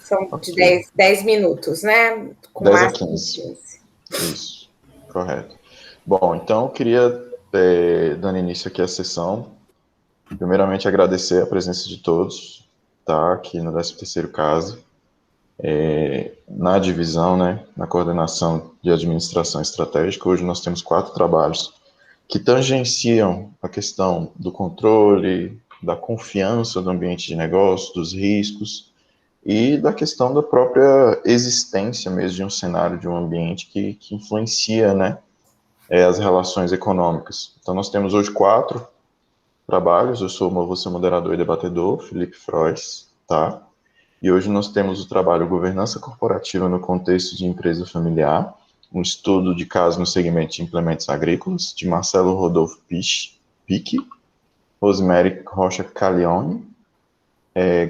São de Ok. 10 minutos, né? Com 10 a máximo 15. 15. Isso, correto. Bom, então eu queria, dando início aqui à sessão, primeiramente agradecer a presença de todos, tá? Aqui no 13º CASE, na divisão, né, na coordenação de administração estratégica. Hoje nós temos 4 trabalhos que tangenciam a questão do controle, da confiança do ambiente de negócio, dos riscos e da questão da própria existência mesmo de um cenário, de um ambiente que influencia, né, as relações econômicas. Então nós temos hoje 4 trabalhos. Vou ser moderador e debatedor, Felipe Frois, tá? E hoje nós temos o trabalho Governança Corporativa no Contexto de Empresa Familiar, um estudo de caso no segmento de implementos agrícolas, de Marcelo Rodolfo Pique, Rosemary Rocha Caglione,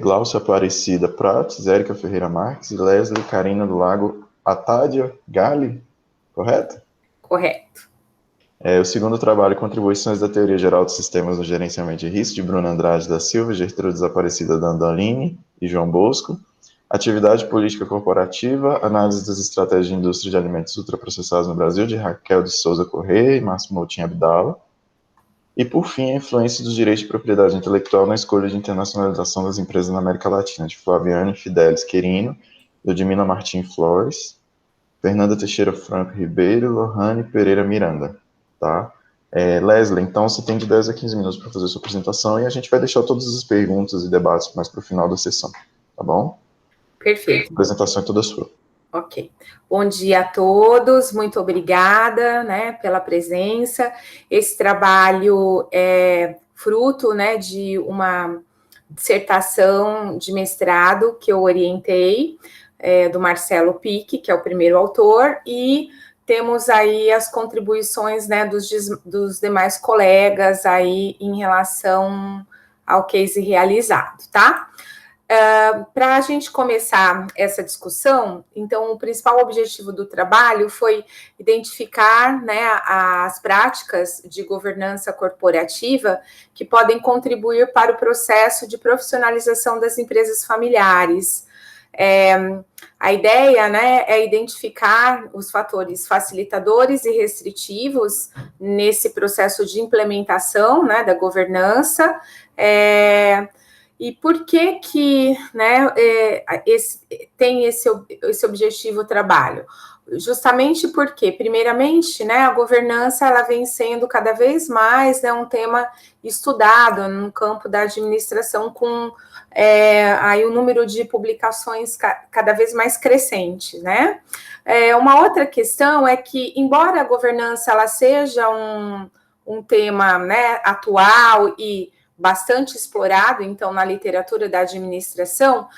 Glaucia Aparecida Prates, Érica Ferreira Marques e Leslie Carina do Lago Atádia Gali, correto? Correto. O segundo trabalho, Contribuições da Teoria Geral dos Sistemas no Gerenciamento de Risco, de Bruno Andrade da Silva, Gertrudes Aparecida Dandolini e João Bosco. Atividade Política Corporativa, Análise das Estratégias de Indústria de Alimentos Ultraprocessados no Brasil, de Raquel de Souza Corrêa e Márcio Moutinho Abdala. E, por fim, a influência dos direitos de propriedade intelectual na escolha de internacionalização das empresas na América Latina, de Flaviane Fidelis Querino, Ludmila Martins Flores, Fernanda Teixeira Franco Ribeiro, Lohane Pereira Miranda, tá? Leslie, então você tem de 10 a 15 minutos para fazer a sua apresentação e a gente vai deixar todas as perguntas e debates mais para o final da sessão, tá bom? Perfeito. A apresentação é toda sua. Ok. Bom dia a todos, muito obrigada, né, pela presença. Esse trabalho é fruto, né, de uma dissertação de mestrado que eu orientei, do Marcelo Pique, que é o primeiro autor, e temos aí as contribuições, né, dos demais colegas aí em relação ao case realizado, tá? Para a gente começar essa discussão, então, o principal objetivo do trabalho foi identificar, né, as práticas de governança corporativa que podem contribuir para o processo de profissionalização das empresas familiares. A ideia, né, é identificar os fatores facilitadores e restritivos nesse processo de implementação, né, da governança, e por que né, tem esse objetivo o trabalho? Justamente porque, primeiramente, né, a governança ela vem sendo cada vez mais, né, um tema estudado no campo da administração, com aí um número de publicações cada vez mais crescente, né? Uma outra questão é que, embora a governança ela seja um tema, né, atual e bastante explorado, então, na literatura da administração,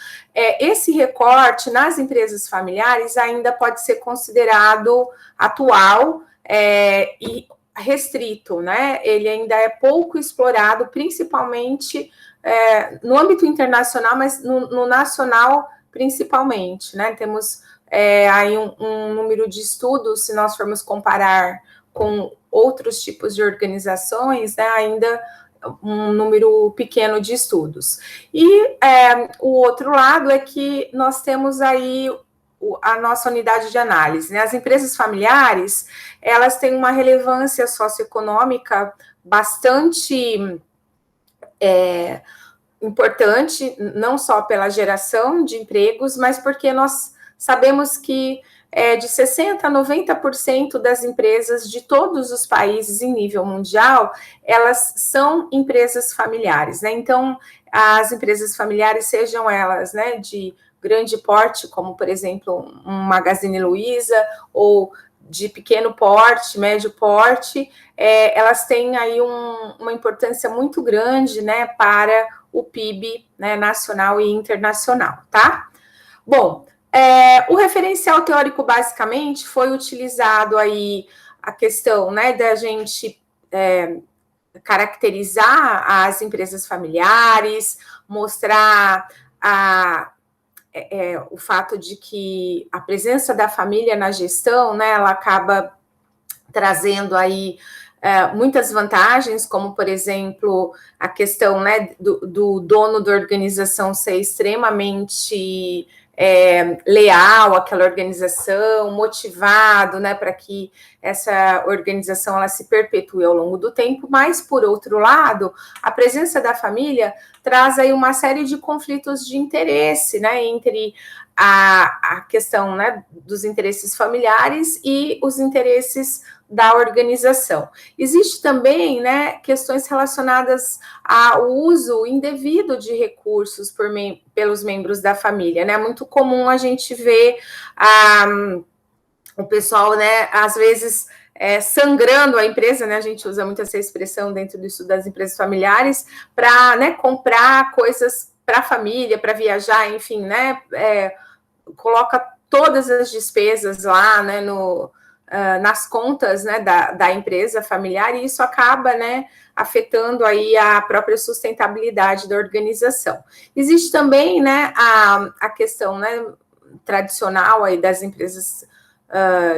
esse recorte nas empresas familiares ainda pode ser considerado atual e restrito, né? Ele ainda é pouco explorado, principalmente no âmbito internacional, mas no nacional principalmente, né? Temos aí um número de estudos, se nós formos comparar com outros tipos de organizações, né, ainda um número pequeno de estudos. E o outro lado é que nós temos aí a nossa unidade de análise, né? As empresas familiares, elas têm uma relevância socioeconômica bastante importante, não só pela geração de empregos, mas porque nós sabemos que de 60% a 90% das empresas de todos os países em nível mundial, elas são empresas familiares, né? Então, as empresas familiares, sejam elas, né, de grande porte, como, por exemplo, um Magazine Luiza, ou de pequeno porte, médio porte, elas têm aí uma importância muito grande, né, para o PIB, né, nacional e internacional, tá? Bom, o referencial teórico, basicamente, foi utilizado aí a questão, né, da gente caracterizar as empresas familiares, mostrar o fato de que a presença da família na gestão, né, ela acaba trazendo aí muitas vantagens, como, por exemplo, a questão, né, do dono da organização ser extremamente leal àquela organização, motivado, né, para que essa organização ela se perpetue ao longo do tempo, mas, por outro lado, a presença da família traz aí uma série de conflitos de interesse, né, entre a questão, né, dos interesses familiares e os interesses da organização. Existe também, né, questões relacionadas ao uso indevido de recursos pelos membros da família, né? É muito comum a gente ver o pessoal, né, às vezes sangrando a empresa, né? A gente usa muito essa expressão dentro do estudo das empresas familiares para, né, comprar coisas para a família, para viajar, enfim, né? Coloca todas as despesas lá, né, nas contas, né, da empresa familiar, e isso acaba, né, afetando aí a própria sustentabilidade da organização. Existe também, né, a questão, né, tradicional aí das empresas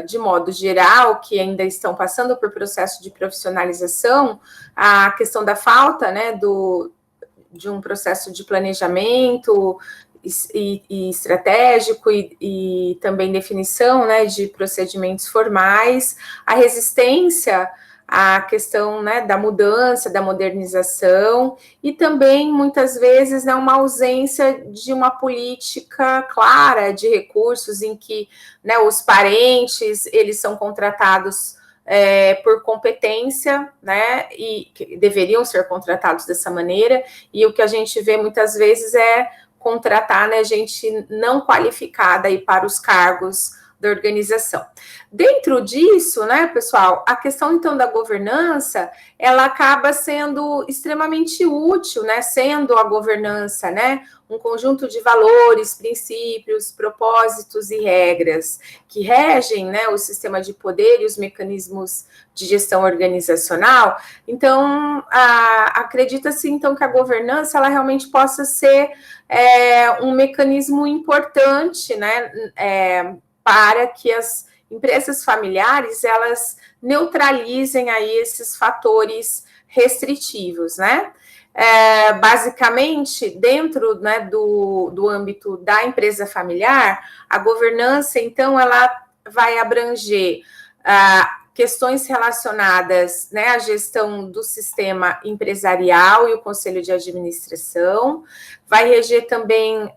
de modo geral, que ainda estão passando por processo de profissionalização, a questão da falta, né, de um processo de planejamento e estratégico e também definição, né, de procedimentos formais, a resistência à questão, né, da mudança, da modernização, e também, muitas vezes, né, uma ausência de uma política clara de recursos em que, né, os parentes, eles são contratados por competência, né, e que deveriam ser contratados dessa maneira, e o que a gente vê muitas vezes é contratar, né, gente não qualificada aí para os cargos da organização. Dentro disso, né, pessoal, a questão, então, da governança, ela acaba sendo extremamente útil, né, sendo a governança, né, um conjunto de valores, princípios, propósitos e regras que regem, né, o sistema de poder e os mecanismos de gestão organizacional. Então, acredita-se, então, que a governança, ela realmente possa ser um mecanismo importante, né, para que as empresas familiares, elas neutralizem aí esses fatores restritivos, né? Basicamente, dentro, né, do âmbito da empresa familiar, a governança, então, ela vai abranger questões relacionadas, né, à gestão do sistema empresarial e o conselho de administração, vai reger também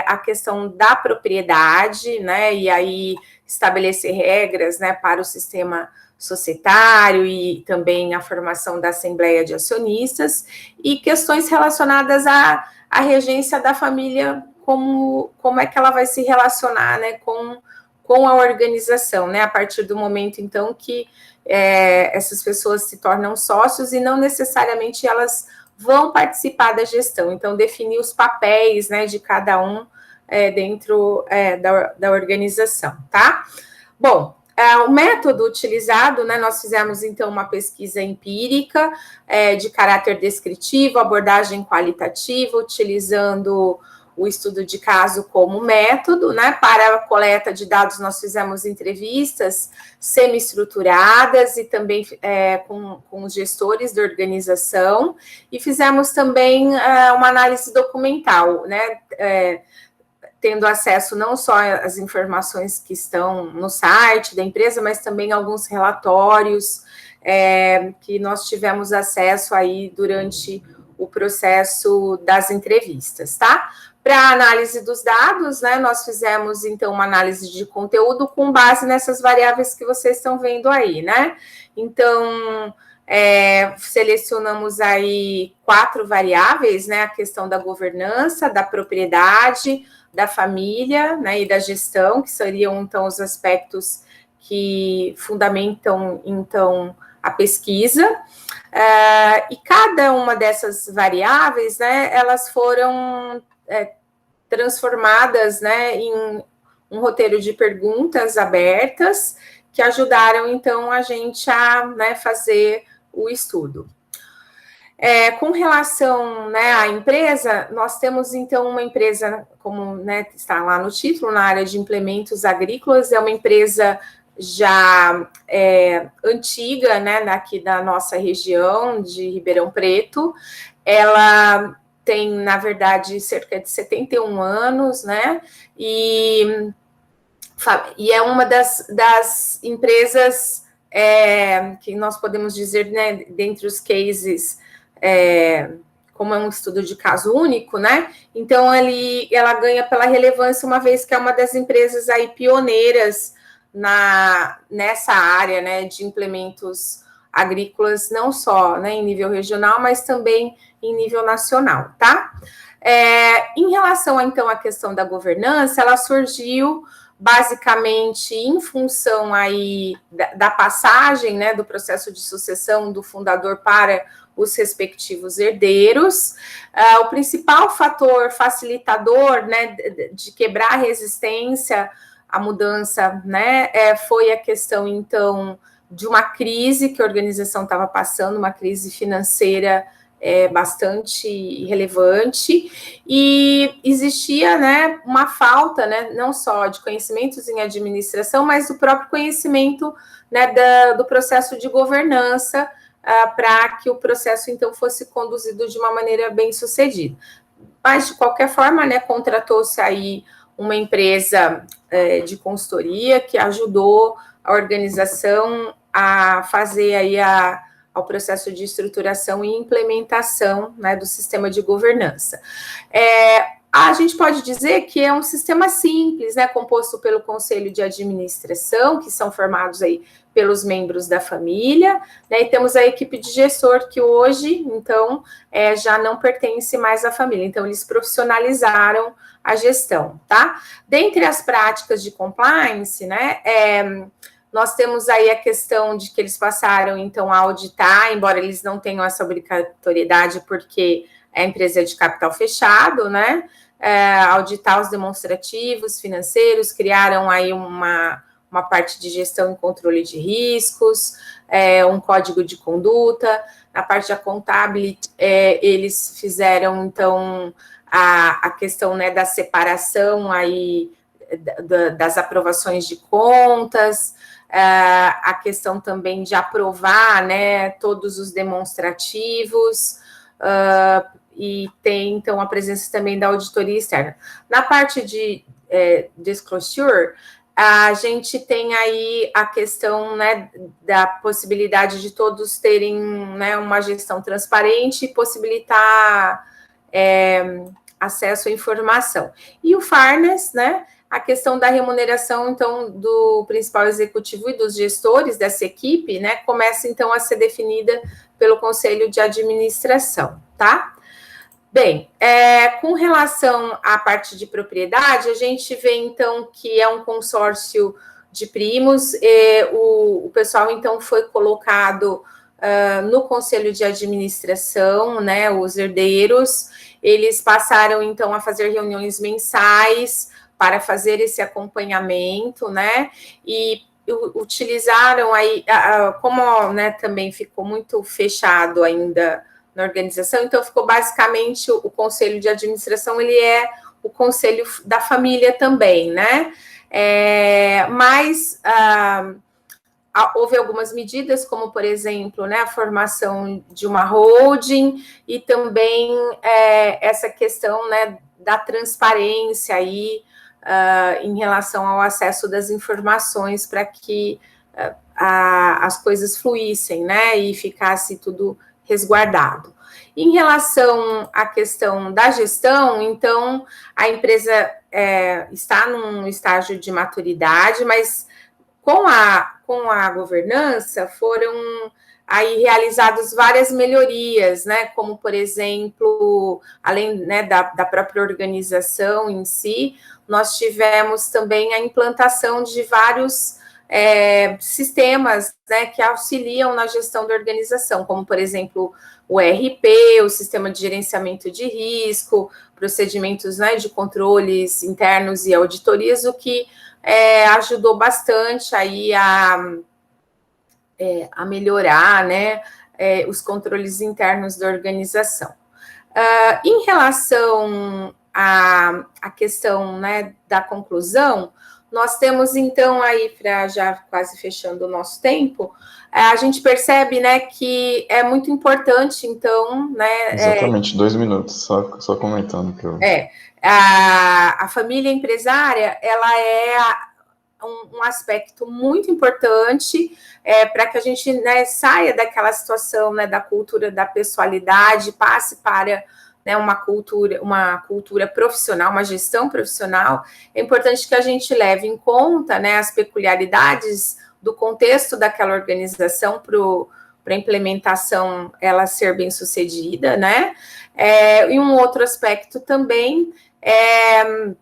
a questão da propriedade, né, e aí estabelecer regras, né, para o sistema societário e também a formação da Assembleia de Acionistas, e questões relacionadas à regência da família, como é que ela vai se relacionar, né, com a organização, né, a partir do momento, então, que essas pessoas se tornam sócios e não necessariamente elas vão participar da gestão. Então, definir os papéis, né, de cada um dentro da organização, tá? Bom, o método utilizado, né, nós fizemos, então, uma pesquisa empírica de caráter descritivo, abordagem qualitativa, utilizando o estudo de caso como método, né? Para a coleta de dados, nós fizemos entrevistas semi-estruturadas e também com os gestores da organização, e fizemos também uma análise documental, né? Tendo acesso não só às informações que estão no site da empresa, mas também alguns relatórios que nós tivemos acesso aí durante o processo das entrevistas, tá? Para análise dos dados, né, nós fizemos, então, uma análise de conteúdo com base nessas variáveis que vocês estão vendo aí, né? Então, selecionamos aí 4 variáveis, né? A questão da governança, da propriedade, da família, né, e da gestão, que seriam, então, os aspectos que fundamentam, então, a pesquisa. E cada uma dessas variáveis, né, elas foram transformadas, né, em um roteiro de perguntas abertas que ajudaram, então, a gente a, né, fazer o estudo. Com relação, né, à empresa, nós temos, então, uma empresa, como, né, está lá no título, na área de implementos agrícolas, é uma empresa já antiga, né, aqui da nossa região de Ribeirão Preto. Ela tem, na verdade, cerca de 71 anos, né? E é uma das empresas que nós podemos dizer, né, dentre os cases, como é um estudo de caso único, né? Então, ela ganha pela relevância, uma vez que é uma das empresas aí pioneiras nessa área, né, de implementos agrícolas, não só, né, em nível regional, mas também em nível nacional, tá? Em relação, então, à questão da governança, ela surgiu basicamente em função aí da passagem, né, do processo de sucessão do fundador para os respectivos herdeiros. O principal fator facilitador, né, de quebrar a resistência à mudança, né, foi a questão, então, de uma crise que a organização estava passando, uma crise financeira bastante relevante, e existia, né, uma falta, né, não só de conhecimentos em administração, mas do próprio conhecimento, né, do processo de governança, para que o processo, então, fosse conduzido de uma maneira bem sucedida. Mas, de qualquer forma, né, contratou-se aí uma empresa de consultoria que ajudou a organização a fazer aí ao processo de estruturação e implementação, né, do sistema de governança. A gente pode dizer que é um sistema simples, né, composto pelo Conselho de Administração, que são formados aí pelos membros da família, né, e temos a equipe de gestor, que hoje, então, já não pertence mais à família. Então, eles profissionalizaram a gestão, tá? Dentre as práticas de compliance, né, nós temos aí a questão de que eles passaram, então, a auditar, embora eles não tenham essa obrigatoriedade, porque a empresa é de capital fechado, né? Auditar os demonstrativos financeiros, criaram aí uma parte de gestão e controle de riscos, um código de conduta. Na parte da contabilidade, eles fizeram, então, a questão, né, da separação aí das aprovações de contas, a questão também de aprovar, né, todos os demonstrativos, e tem, então, a presença também da auditoria externa. Na parte de disclosure, a gente tem aí a questão, né, da possibilidade de todos terem, né, uma gestão transparente e possibilitar acesso à informação. E o fairness, né, a questão da remuneração, então, do principal executivo e dos gestores dessa equipe, né, começa, então, a ser definida pelo Conselho de Administração, tá? Bem, com relação à parte de propriedade, a gente vê, então, que é um consórcio de primos, o pessoal, então, foi colocado no Conselho de Administração, né, os herdeiros, eles passaram, então, a fazer reuniões mensais para fazer esse acompanhamento, né, e utilizaram aí, como, né, também ficou muito fechado ainda na organização, então ficou basicamente o Conselho de Administração, ele é o conselho da família também, né, mas houve algumas medidas, como, por exemplo, né, a formação de uma holding e também essa questão, né, da transparência aí em relação ao acesso das informações para que as coisas fluíssem, né, e ficasse tudo resguardado. Em relação à questão da gestão, então, a empresa está num estágio de maturidade, mas com a governança foram aí realizadas várias melhorias, né, como, por exemplo, além, né, da própria organização em si, nós tivemos também a implantação de vários sistemas, né, que auxiliam na gestão da organização, como, por exemplo, o ERP, o Sistema de Gerenciamento de Risco, procedimentos, né, de controles internos e auditorias, o que ajudou bastante aí a melhorar, né, os controles internos da organização. Em relação à questão, né, da conclusão, Nós temos, então, aí, para já quase fechando o nosso tempo, a gente percebe, né, que é muito importante, então, né... Exatamente, 2 minutos, só comentando que eu... A família empresária, ela é um aspecto muito importante para que a gente, né, saia daquela situação, né, da cultura da pessoalidade, passe para, né, uma cultura profissional, uma gestão profissional. É importante que a gente leve em conta, né, as peculiaridades do contexto daquela organização para a implementação ela ser bem sucedida, né? E um outro aspecto também é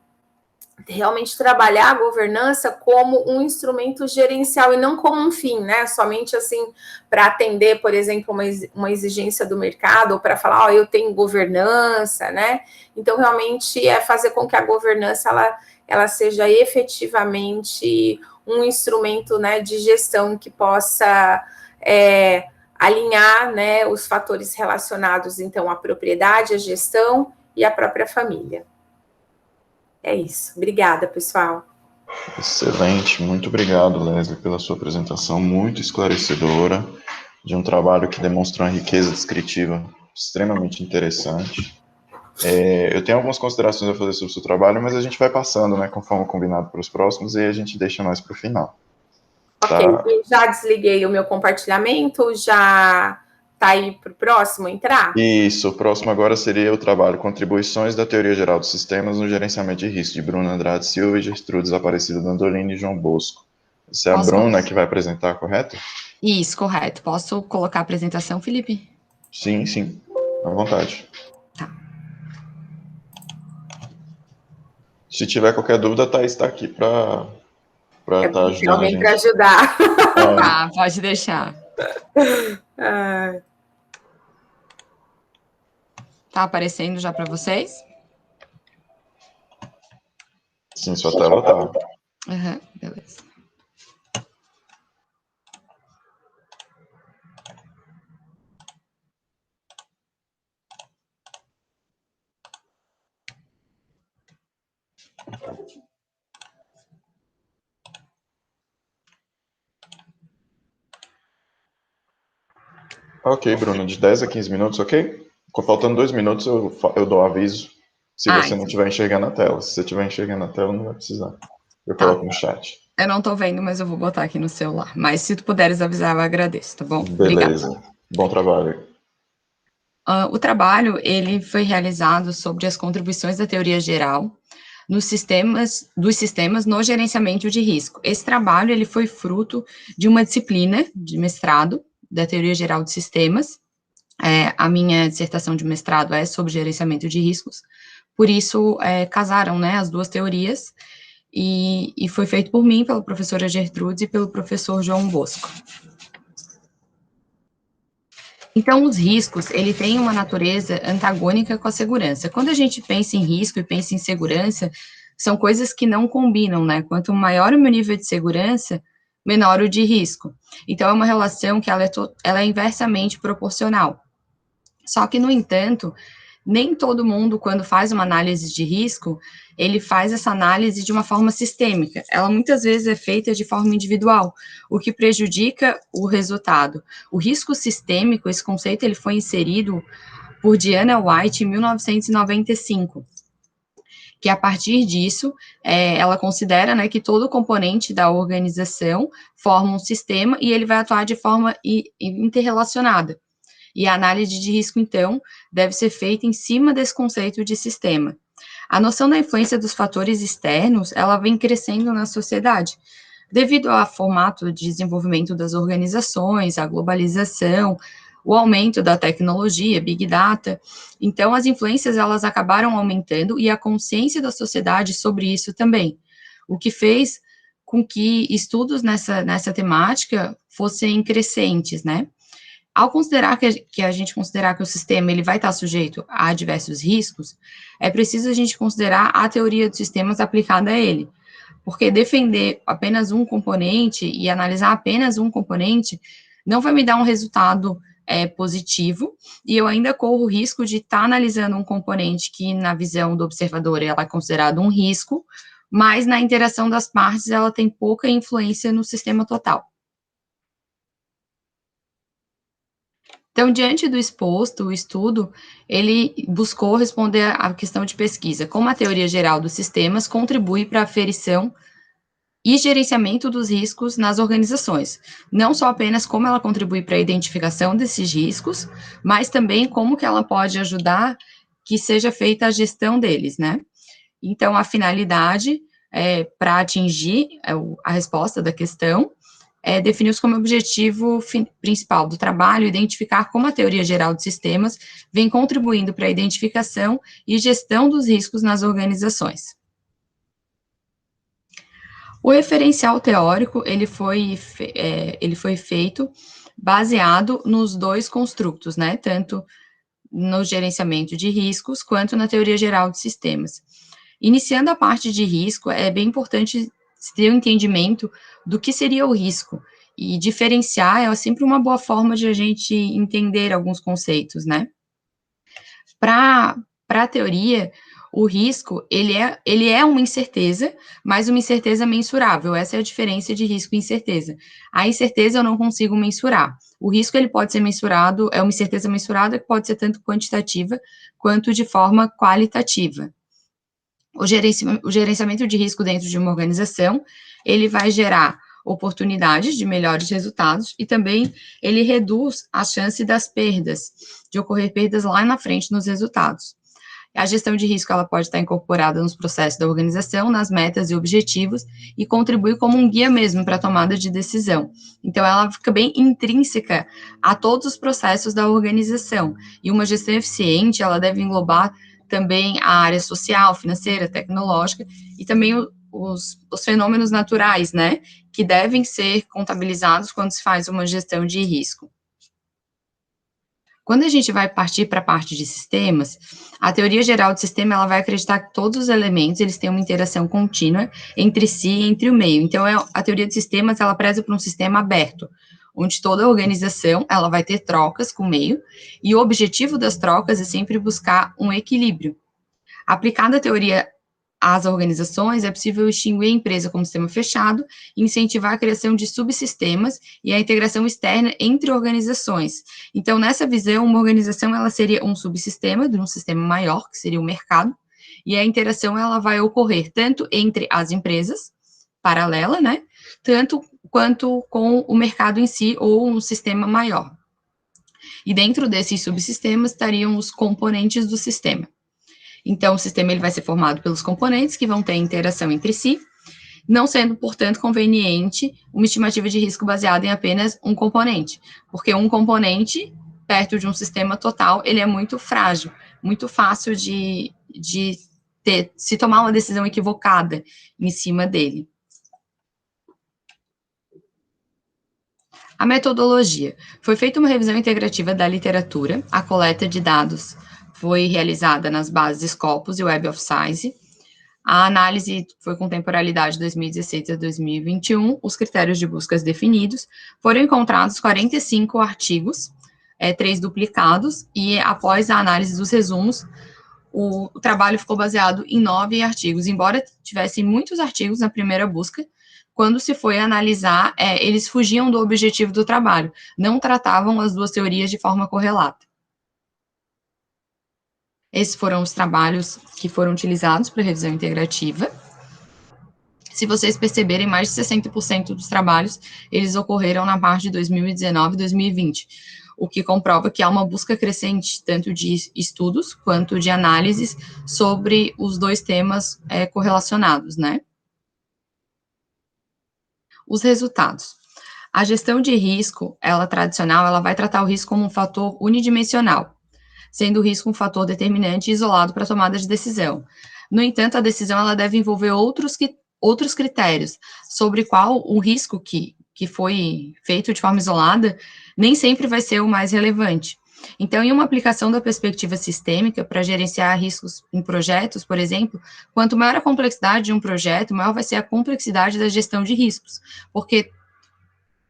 realmente trabalhar a governança como um instrumento gerencial e não como um fim, né? Somente assim para atender, por exemplo, uma exigência do mercado ou para falar, eu tenho governança, né? Então, realmente é fazer com que a governança ela seja efetivamente um instrumento, né, de gestão que possa alinhar, né, os fatores relacionados, então, à propriedade, à gestão e à própria família. É isso. Obrigada, pessoal. Excelente. Muito obrigado, Leslie, pela sua apresentação muito esclarecedora, de um trabalho que demonstra uma riqueza descritiva extremamente interessante. Eu tenho algumas considerações a fazer sobre o seu trabalho, mas a gente vai passando, né, conforme combinado para os próximos, e aí a gente deixa mais para o final. Ok, Tá? já desliguei o meu compartilhamento, já está aí para o próximo entrar? Isso, o próximo agora seria o trabalho Contribuições da Teoria Geral dos Sistemas no Gerenciamento de Risco, de Bruna Andrade Silva e Gertrudes Aparecida Dandolini e João Bosco. Essa é a Bruna que vai apresentar, correto? Isso, correto. Posso colocar a apresentação, Felipe? Sim, sim, à vontade. Tá. Se tiver qualquer dúvida, a Thaís está aqui para estar ajudando a alguém gente. para ajudar. Tá, pode deixar. Tá aparecendo já para vocês? Sim, sua tela tá. Uhum, beleza. Ok, Bruno, de 10 a 15 minutos, ok? Faltando 2 minutos, eu dou aviso se você não estiver enxergando a tela. Se você estiver enxergando a tela, não vai precisar. Eu coloco no chat. Eu não tô vendo, mas eu vou botar aqui no celular. Mas se tu puderes avisar, eu agradeço, tá bom? Beleza. Obrigada. Bom trabalho. O trabalho, ele foi realizado sobre as contribuições da teoria geral dos sistemas no gerenciamento de risco. Esse trabalho, ele foi fruto de uma disciplina de mestrado da teoria geral de sistemas. A minha dissertação de mestrado é sobre gerenciamento de riscos, por isso casaram, né, as duas teorias, e foi feito por mim, pela professora Gertrudes e pelo professor João Bosco. Então, os riscos, ele tem uma natureza antagônica com a segurança. Quando a gente pensa em risco e pensa em segurança, são coisas que não combinam, né? Quanto maior o meu nível de segurança, menor o de risco. Então, é uma relação que ela é inversamente proporcional. Só que, no entanto, nem todo mundo, quando faz uma análise de risco, ele faz essa análise de uma forma sistêmica. Ela muitas vezes é feita de forma individual, o que prejudica o resultado. O risco sistêmico, esse conceito, ele foi inserido por Diana White em 1995, que a partir disso, ela considera, né, que todo componente da organização forma um sistema e ele vai atuar de forma interrelacionada. E a análise de risco, então, deve ser feita em cima desse conceito de sistema. A noção da influência dos fatores externos, ela vem crescendo na sociedade, devido ao formato de desenvolvimento das organizações, a globalização, o aumento da tecnologia, Big Data. Então, as influências, elas acabaram aumentando e a consciência da sociedade sobre isso também, o que fez com que estudos nessa temática fossem crescentes, né? Ao considerar que a gente considerar que o sistema ele vai estar sujeito a diversos riscos, é preciso a gente considerar a teoria dos sistemas aplicada a ele, porque defender apenas um componente e analisar apenas um componente não vai me dar um resultado positivo, e eu ainda corro o risco de estar analisando um componente que, na visão do observador, ela é considerado um risco, mas na interação das partes ela tem pouca influência no sistema total. Então, diante do exposto, o estudo, ele buscou responder à questão de pesquisa, como a teoria geral dos sistemas contribui para a aferição e gerenciamento dos riscos nas organizações. Não só apenas como ela contribui para a identificação desses riscos, mas também como que ela pode ajudar que seja feita a gestão deles, né? Então, a finalidade para atingir a resposta da questão definiu-se como objetivo principal do trabalho identificar como a teoria geral de sistemas vem contribuindo para a identificação e gestão dos riscos nas organizações. O referencial teórico, ele foi feito baseado nos dois construtos, né, tanto no gerenciamento de riscos, quanto na teoria geral de sistemas. Iniciando a parte de risco, é bem importante ter um entendimento do que seria o risco, e diferenciar é sempre uma boa forma de a gente entender alguns conceitos, né? Para a teoria, o risco, ele é uma incerteza, mas uma incerteza mensurável. Essa é a diferença de risco e incerteza. A incerteza eu não consigo mensurar. O risco, ele pode ser mensurado, é uma incerteza mensurada que pode ser tanto quantitativa quanto de forma qualitativa. O gerenciamento de risco dentro de uma organização, ele vai gerar oportunidades de melhores resultados e também ele reduz a chance das perdas, de ocorrer perdas lá na frente nos resultados. A gestão de risco, ela pode estar incorporada nos processos da organização, nas metas e objetivos, e contribui como um guia mesmo para a tomada de decisão. Então, ela fica bem intrínseca a todos os processos da organização. E uma gestão eficiente, ela deve englobar também a área social, financeira, tecnológica, e também os fenômenos naturais, né, que devem ser contabilizados quando se faz uma gestão de risco. Quando a gente vai partir para a parte de sistemas, a teoria geral do sistema, ela vai acreditar que todos os elementos, eles têm uma interação contínua entre si e entre o meio. Então, a teoria de sistemas, ela preza por um sistema aberto, onde toda organização, ela vai ter trocas com o meio, e o objetivo das trocas é sempre buscar um equilíbrio. Aplicada a teoria às organizações, é possível extinguir a empresa como sistema fechado, incentivar a criação de subsistemas e a integração externa entre organizações. Então, nessa visão, uma organização, ela seria um subsistema de um sistema maior, que seria o mercado, e a interação, ela vai ocorrer tanto entre as empresas, paralela, né, tanto quanto com o mercado em si, ou um sistema maior. E dentro desses subsistemas estariam os componentes do sistema. Então, o sistema ele vai ser formado pelos componentes que vão ter interação entre si, não sendo, portanto, conveniente uma estimativa de risco baseada em apenas um componente, porque um componente, perto de um sistema total, ele é muito frágil, muito fácil de se tomar uma decisão equivocada em cima dele. A metodologia. Foi feita uma revisão integrativa da literatura, a coleta de dados foi realizada nas bases Scopus e Web of Science. A análise foi com temporalidade de 2016 a 2021, os critérios de buscas definidos. Foram encontrados 45 artigos, 3 duplicados, e após a análise dos resumos, o trabalho ficou baseado em 9 artigos. Embora tivessem muitos artigos na primeira busca, quando se foi analisar, eles fugiam do objetivo do trabalho, não tratavam as duas teorias de forma correlata. Esses foram os trabalhos que foram utilizados para a revisão integrativa. Se vocês perceberem, mais de 60% dos trabalhos, eles ocorreram na parte de 2019 e 2020, o que comprova que há uma busca crescente, tanto de estudos quanto de análises, sobre os dois temas correlacionados, né? Os resultados. A gestão de risco, ela tradicional, ela vai tratar o risco como um fator unidimensional, sendo o risco um fator determinante e isolado para a tomada de decisão. No entanto, a decisão ela deve envolver outros critérios sobre qual o risco que foi feito de forma isolada nem sempre vai ser o mais relevante. Então, em uma aplicação da perspectiva sistêmica para gerenciar riscos em projetos, por exemplo, quanto maior a complexidade de um projeto, maior vai ser a complexidade da gestão de riscos, porque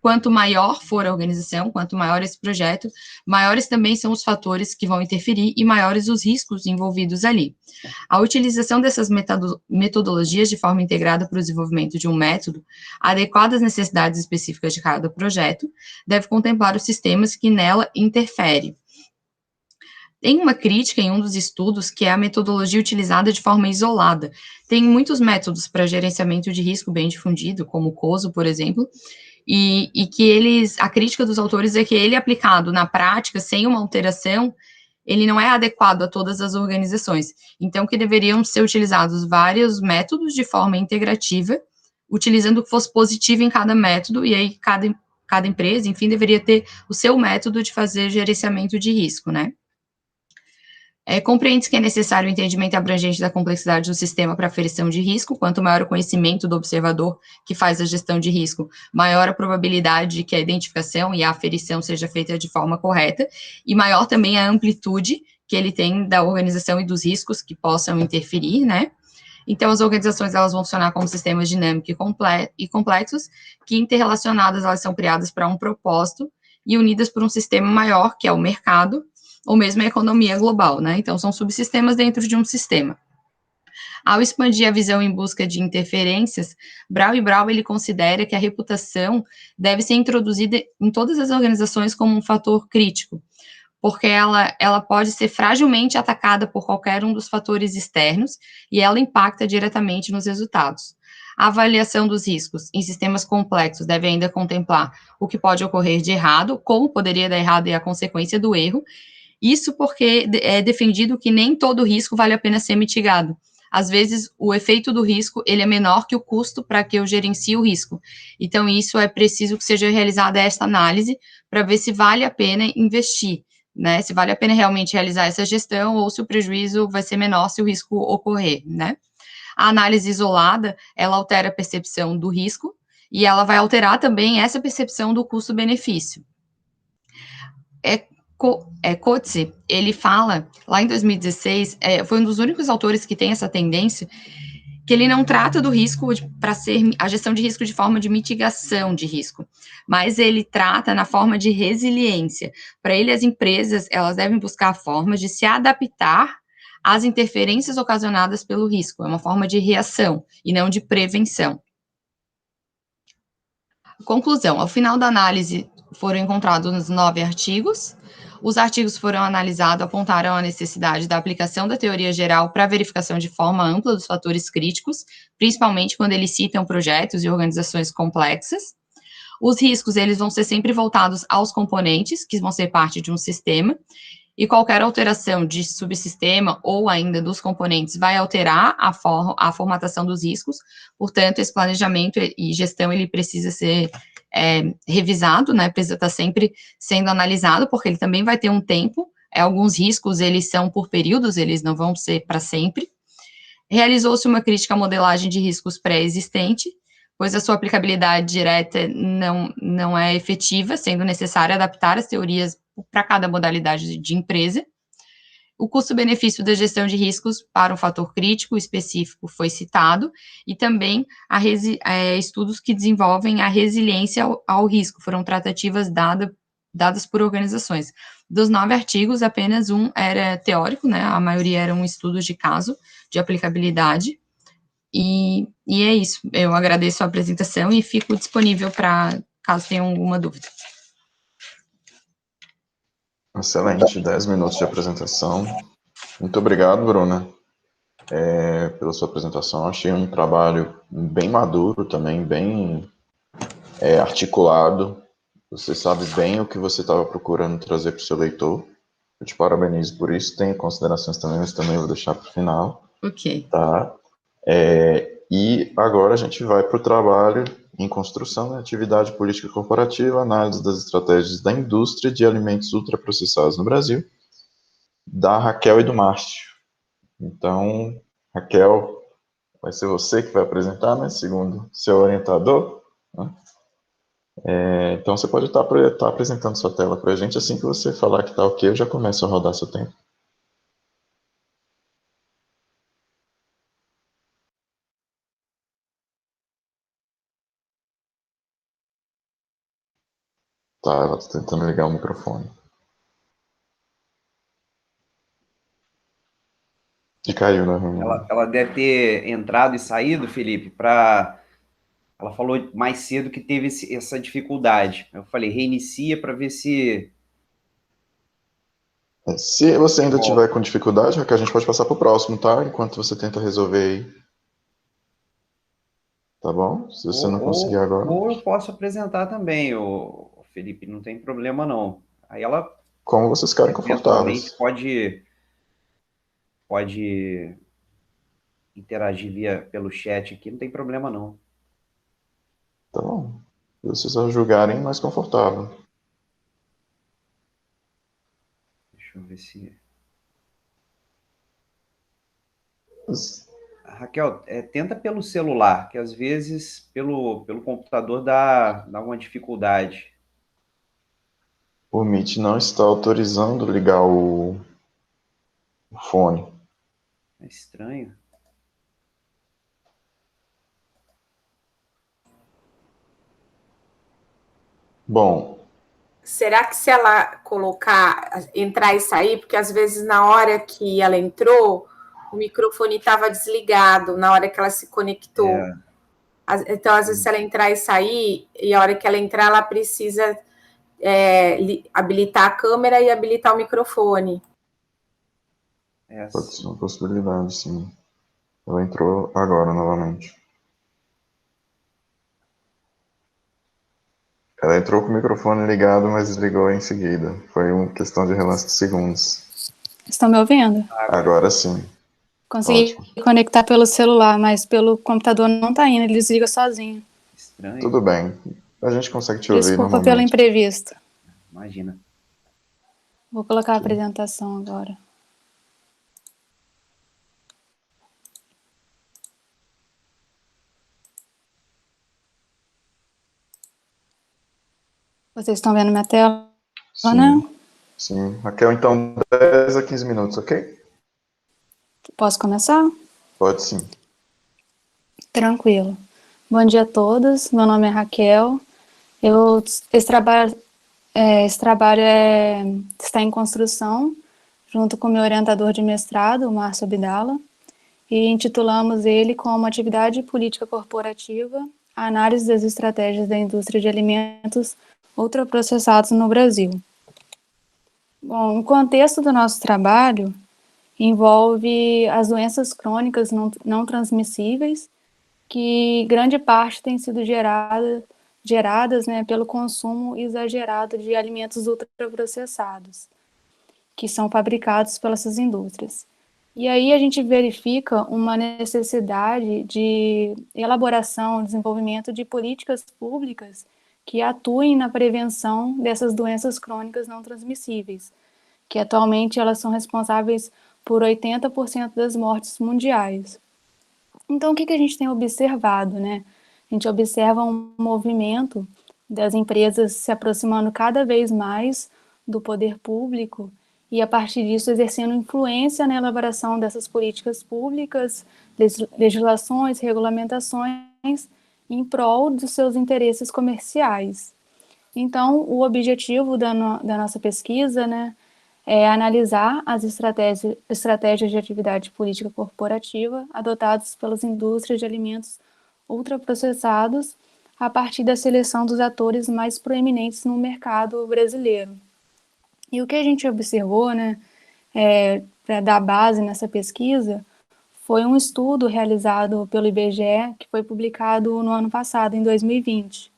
quanto maior for a organização, quanto maior esse projeto, maiores também são os fatores que vão interferir e maiores os riscos envolvidos ali. A utilização dessas metodologias de forma integrada para o desenvolvimento de um método, adequado às necessidades específicas de cada projeto, deve contemplar os sistemas que nela interferem. Tem uma crítica em um dos estudos que é a metodologia utilizada de forma isolada. Tem muitos métodos para gerenciamento de risco bem difundido, como o COSO, por exemplo, e que a crítica dos autores é que ele aplicado na prática, sem uma alteração, ele não é adequado a todas as organizações. Então, que deveriam ser utilizados vários métodos de forma integrativa, utilizando o que fosse positivo em cada método, e aí cada empresa, enfim, deveria ter o seu método de fazer gerenciamento de risco, né? Compreende-se que é necessário o entendimento abrangente da complexidade do sistema para aferição de risco. Quanto maior o conhecimento do observador que faz a gestão de risco, maior a probabilidade de que a identificação e a aferição seja feita de forma correta, e maior também a amplitude que ele tem da organização e dos riscos que possam interferir, né? Então, as organizações elas vão funcionar como sistemas dinâmicos e complexos, que interrelacionadas elas são criadas para um propósito e unidas por um sistema maior, que é o mercado, ou mesmo a economia global, né? Então, são subsistemas dentro de um sistema. Ao expandir a visão em busca de interferências, Brown e Brown, ele considera que a reputação deve ser introduzida em todas as organizações como um fator crítico, porque ela pode ser fragilmente atacada por qualquer um dos fatores externos e ela impacta diretamente nos resultados. A avaliação dos riscos em sistemas complexos deve ainda contemplar o que pode ocorrer de errado, como poderia dar errado e a consequência do erro. Isso porque é defendido que nem todo risco vale a pena ser mitigado. Às vezes, o efeito do risco ele é menor que o custo para que eu gerencie o risco. Então, isso é preciso que seja realizada esta análise para ver se vale a pena investir, né? Se vale a pena realmente realizar essa gestão ou se o prejuízo vai ser menor se o risco ocorrer, né? A análise isolada, ela altera a percepção do risco e ela vai alterar também essa percepção do custo-benefício. Coetzee, ele fala, lá em 2016, foi um dos únicos autores que tem essa tendência, que ele não trata do risco para ser a gestão de risco de forma de mitigação de risco, mas ele trata na forma de resiliência. Para ele, as empresas, elas devem buscar formas de se adaptar às interferências ocasionadas pelo risco, é uma forma de reação e não de prevenção. Conclusão, ao final da análise foram encontrados 9 artigos. Os artigos foram analisados, apontaram a necessidade da aplicação da teoria geral para verificação de forma ampla dos fatores críticos, principalmente quando eles citam projetos e organizações complexas. Os riscos, eles vão ser sempre voltados aos componentes, que vão ser parte de um sistema, e qualquer alteração de subsistema ou ainda dos componentes vai alterar a formatação dos riscos, portanto, esse planejamento e gestão, ele precisa ser revisado, né, precisa estar sempre sendo analisado, porque ele também vai ter um tempo, alguns riscos, eles são por períodos, eles não vão ser para sempre. Realizou-se uma crítica à modelagem de riscos pré-existente, pois a sua aplicabilidade direta não é efetiva, sendo necessário adaptar as teorias para cada modalidade de empresa. O custo-benefício da gestão de riscos para um fator crítico específico foi citado, e também estudos que desenvolvem a resiliência ao risco, foram tratativas dadas por organizações. Dos 9 artigos, apenas um era teórico, né, a maioria eram estudos de caso, de aplicabilidade, e é isso. Eu agradeço a apresentação e fico disponível para caso tenham alguma dúvida. Excelente, 10 minutos de apresentação. Muito obrigado, Bruna, pela sua apresentação. Achei um trabalho bem maduro também, bem articulado. Você sabe bem o que você estava procurando trazer para o seu leitor. Eu te parabenizo por isso. Tenho considerações também, mas também vou deixar para o final. Ok. Tá? E agora a gente vai para o trabalho em construção da atividade política corporativa, análise das estratégias da indústria de alimentos ultraprocessados no Brasil, da Raquel e do Márcio. Então, Raquel, vai ser você que vai apresentar, né, segundo seu orientador, né? Então, você pode estar apresentando sua tela para a gente. Assim que você falar que está ok, eu já começo a rodar seu tempo. Tá, ela tá tentando ligar o microfone. E caiu na reunião. Ela deve ter entrado e saído, Felipe, para. Ela falou mais cedo que teve essa dificuldade. Eu falei, reinicia para ver se. Se você ainda Volta. tiver com dificuldade, a gente pode passar pro próximo, tá? Enquanto você tenta resolver aí. Tá bom? Se você não conseguir agora. Ou eu posso apresentar também, o Felipe, não tem problema não. Aí ela Como vocês ficarem eventualmente confortáveis. pode interagir pelo chat aqui, não tem problema não. Tá bom. Se vocês a julgarem mais confortável. Deixa eu ver se. Mas, Raquel, tenta pelo celular, que às vezes pelo computador dá uma dificuldade. o Meet não está autorizando ligar o fone. É estranho. Bom, Será que se ela colocar, entrar e sair, porque às vezes na hora que ela entrou, o microfone estava desligado, na hora que ela se conectou. Então, às vezes, se ela entrar e sair, e a hora que ela entrar, ela precisa habilitar a câmera e habilitar o microfone. pode ser uma possibilidade, sim. Ela entrou agora novamente. Ela entrou com o microfone ligado, mas desligou em seguida. Foi uma questão de relance de segundos. Estão me ouvindo? Agora sim. Consegui Ótimo. conectar pelo celular, mas pelo computador não tá indo, ele desliga sozinho. Estranho. Tudo bem. A gente consegue te ouvir Desculpa pelo normalmente. imprevisto. Imagina. Vou colocar a apresentação agora. Vocês estão vendo minha tela, Sim. né? Sim. Raquel, então 10 a 15 minutos, ok? Posso começar? Pode sim. Tranquilo. Bom dia a todos, meu nome é Raquel. Esse trabalho está em construção, junto com meu orientador de mestrado, o Márcio Abdala, e intitulamos ele como Atividade Política Corporativa, a análise das estratégias da indústria de alimentos ultraprocessados no Brasil. Bom, o contexto do nosso trabalho envolve as doenças crônicas não transmissíveis, que grande parte tem sido geradas, né, pelo consumo exagerado de alimentos ultraprocessados, que são fabricados pelas indústrias. E aí a gente verifica uma necessidade de elaboração, desenvolvimento de políticas públicas que atuem na prevenção dessas doenças crônicas não transmissíveis, que atualmente elas são responsáveis por 80% das mortes mundiais. Então, o que a gente tem observado, né? A gente observa um movimento das empresas se aproximando cada vez mais do poder público e, a partir disso, exercendo influência na elaboração dessas políticas públicas, legislações, regulamentações, em prol dos seus interesses comerciais. Então, o objetivo da nossa pesquisa, né, é analisar as estratégias de atividade política corporativa adotadas pelas indústrias de alimentos ultraprocessados a partir da seleção dos atores mais proeminentes no mercado brasileiro. E o que a gente observou, né, para dar base nessa pesquisa, foi um estudo realizado pelo IBGE, que foi publicado no ano passado, em 2020.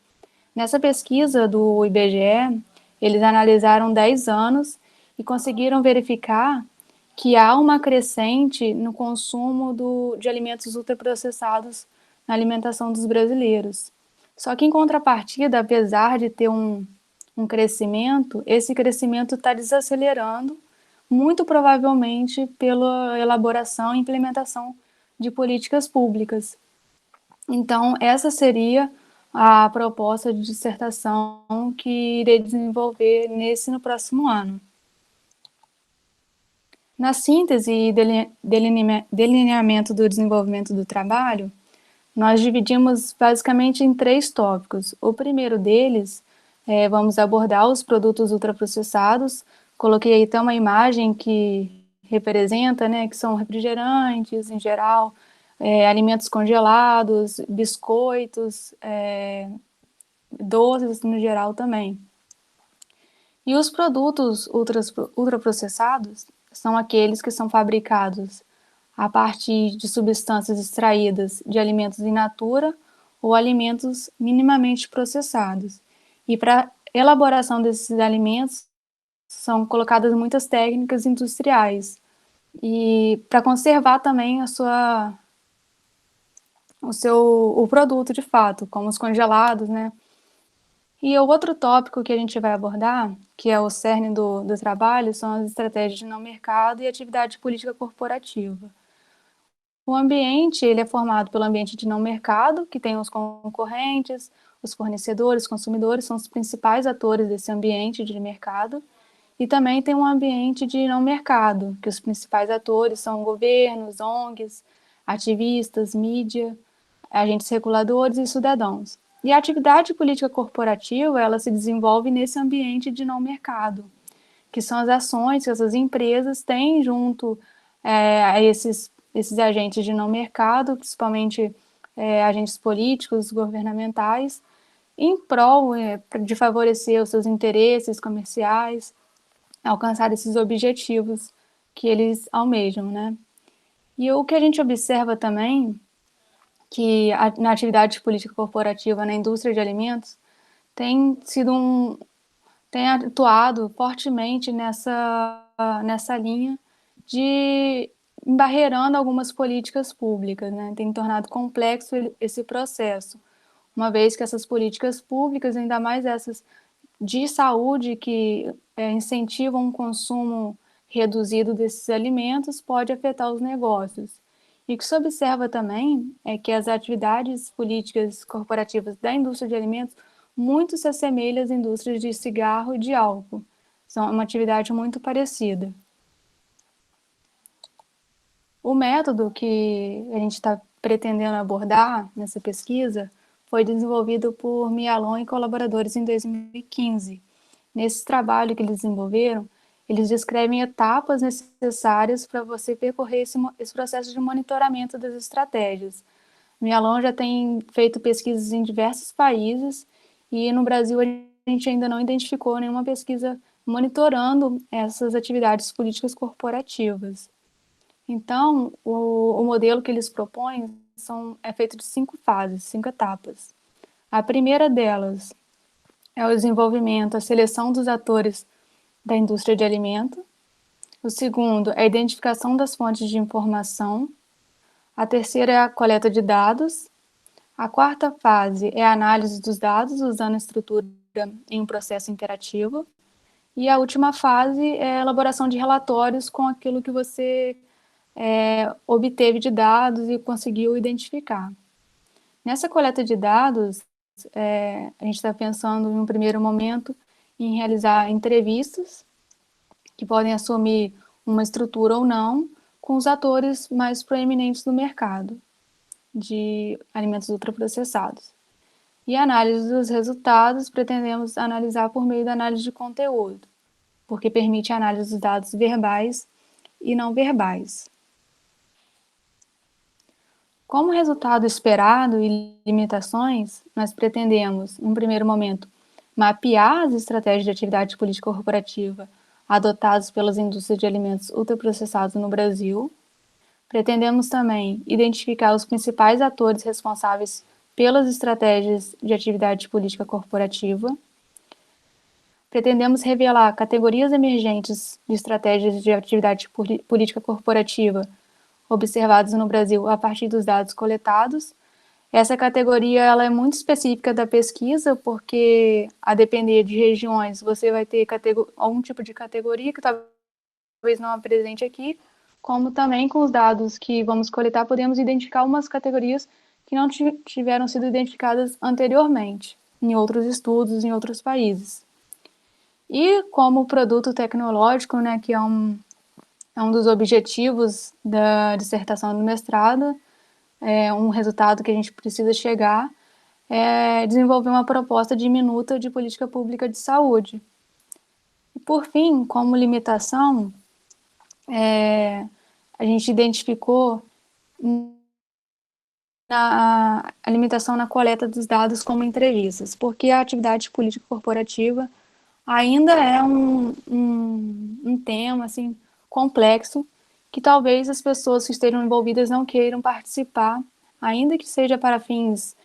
Nessa pesquisa do IBGE, eles analisaram 10 anos e conseguiram verificar que há uma crescente no consumo de alimentos ultraprocessados na alimentação dos brasileiros. Só que, em contrapartida, apesar de ter um crescimento, esse crescimento está desacelerando, muito provavelmente pela elaboração e implementação de políticas públicas. Então, essa seria a proposta de dissertação que irei desenvolver no próximo ano. Na síntese e delineamento do desenvolvimento do trabalho, nós dividimos basicamente em 3 tópicos. O primeiro deles vamos abordar os produtos ultraprocessados. Coloquei aí até uma imagem que representa, né, que são refrigerantes em geral, alimentos congelados, biscoitos, doces no geral também. E os produtos ultraprocessados são aqueles que são fabricados a partir de substâncias extraídas de alimentos in natura ou alimentos minimamente processados. E para elaboração desses alimentos são colocadas muitas técnicas industriais. E para conservar também o produto de fato, como os congelados, né? E o outro tópico que a gente vai abordar, que é o cerne do trabalho, são as estratégias de não mercado e atividade política corporativa. O ambiente, ele é formado pelo ambiente de não mercado, que tem os concorrentes, os fornecedores, consumidores, são os principais atores desse ambiente de mercado. E também tem um ambiente de não mercado, que os principais atores são governos, ONGs, ativistas, mídia, agentes reguladores e cidadãos. E a atividade política corporativa, ela se desenvolve nesse ambiente de não mercado, que são as ações que essas empresas têm junto a esses agentes de não mercado, principalmente agentes políticos, governamentais, em prol de favorecer os seus interesses comerciais, alcançar esses objetivos que eles almejam, né? E o que a gente observa também, que na atividade política corporativa na indústria de alimentos, tem atuado fortemente nessa linha de embarreirando algumas políticas públicas, né? Tem tornado complexo esse processo, uma vez que essas políticas públicas, ainda mais essas de saúde, que incentivam um consumo reduzido desses alimentos, pode afetar os negócios. E o que se observa também é que as atividades políticas corporativas da indústria de alimentos muito se assemelham às indústrias de cigarro e de álcool. São uma atividade muito parecida. O método que a gente está pretendendo abordar nessa pesquisa foi desenvolvido por Mialon e colaboradores em 2015. Nesse trabalho que eles desenvolveram, eles descrevem etapas necessárias para você percorrer esse processo de monitoramento das estratégias. Mialon já tem feito pesquisas em diversos países e no Brasil a gente ainda não identificou nenhuma pesquisa monitorando essas atividades políticas corporativas. Então, o modelo que eles propõem é feito de 5 fases, 5 etapas. A primeira delas é o desenvolvimento, a seleção dos atores da indústria de alimento. O segundo é a identificação das fontes de informação. A terceira é a coleta de dados. A quarta fase é a análise dos dados usando a estrutura em um processo interativo. E a última fase é a elaboração de relatórios com aquilo que você obteve de dados e conseguiu identificar. Nessa coleta de dados, a gente está pensando, em um primeiro momento, em realizar entrevistas, que podem assumir uma estrutura ou não, com os atores mais proeminentes do mercado de alimentos ultraprocessados. E a análise dos resultados, pretendemos analisar por meio da análise de conteúdo, porque permite a análise dos dados verbais e não verbais. Como resultado esperado e limitações, nós pretendemos, num primeiro momento, mapear as estratégias de atividade política corporativa adotadas pelas indústrias de alimentos ultraprocessados no Brasil. Pretendemos também identificar os principais atores responsáveis pelas estratégias de atividade política corporativa. Pretendemos revelar categorias emergentes de estratégias de atividade política corporativa observados no Brasil a partir dos dados coletados. Essa categoria ela é muito específica da pesquisa, porque a depender de regiões, você vai ter algum tipo de categoria que talvez não apresente aqui, como também com os dados que vamos coletar, podemos identificar umas categorias que não tiveram sido identificadas anteriormente, em outros estudos, em outros países. E como produto tecnológico, né, que é um dos objetivos da dissertação do mestrado, um resultado que a gente precisa chegar, desenvolver uma proposta de minuta de política pública de saúde. E, por fim, como limitação, a gente identificou a limitação na coleta dos dados como entrevistas, porque a atividade política corporativa ainda é um tema assim, complexo, que talvez as pessoas que estejam envolvidas não queiram participar, ainda que seja para fins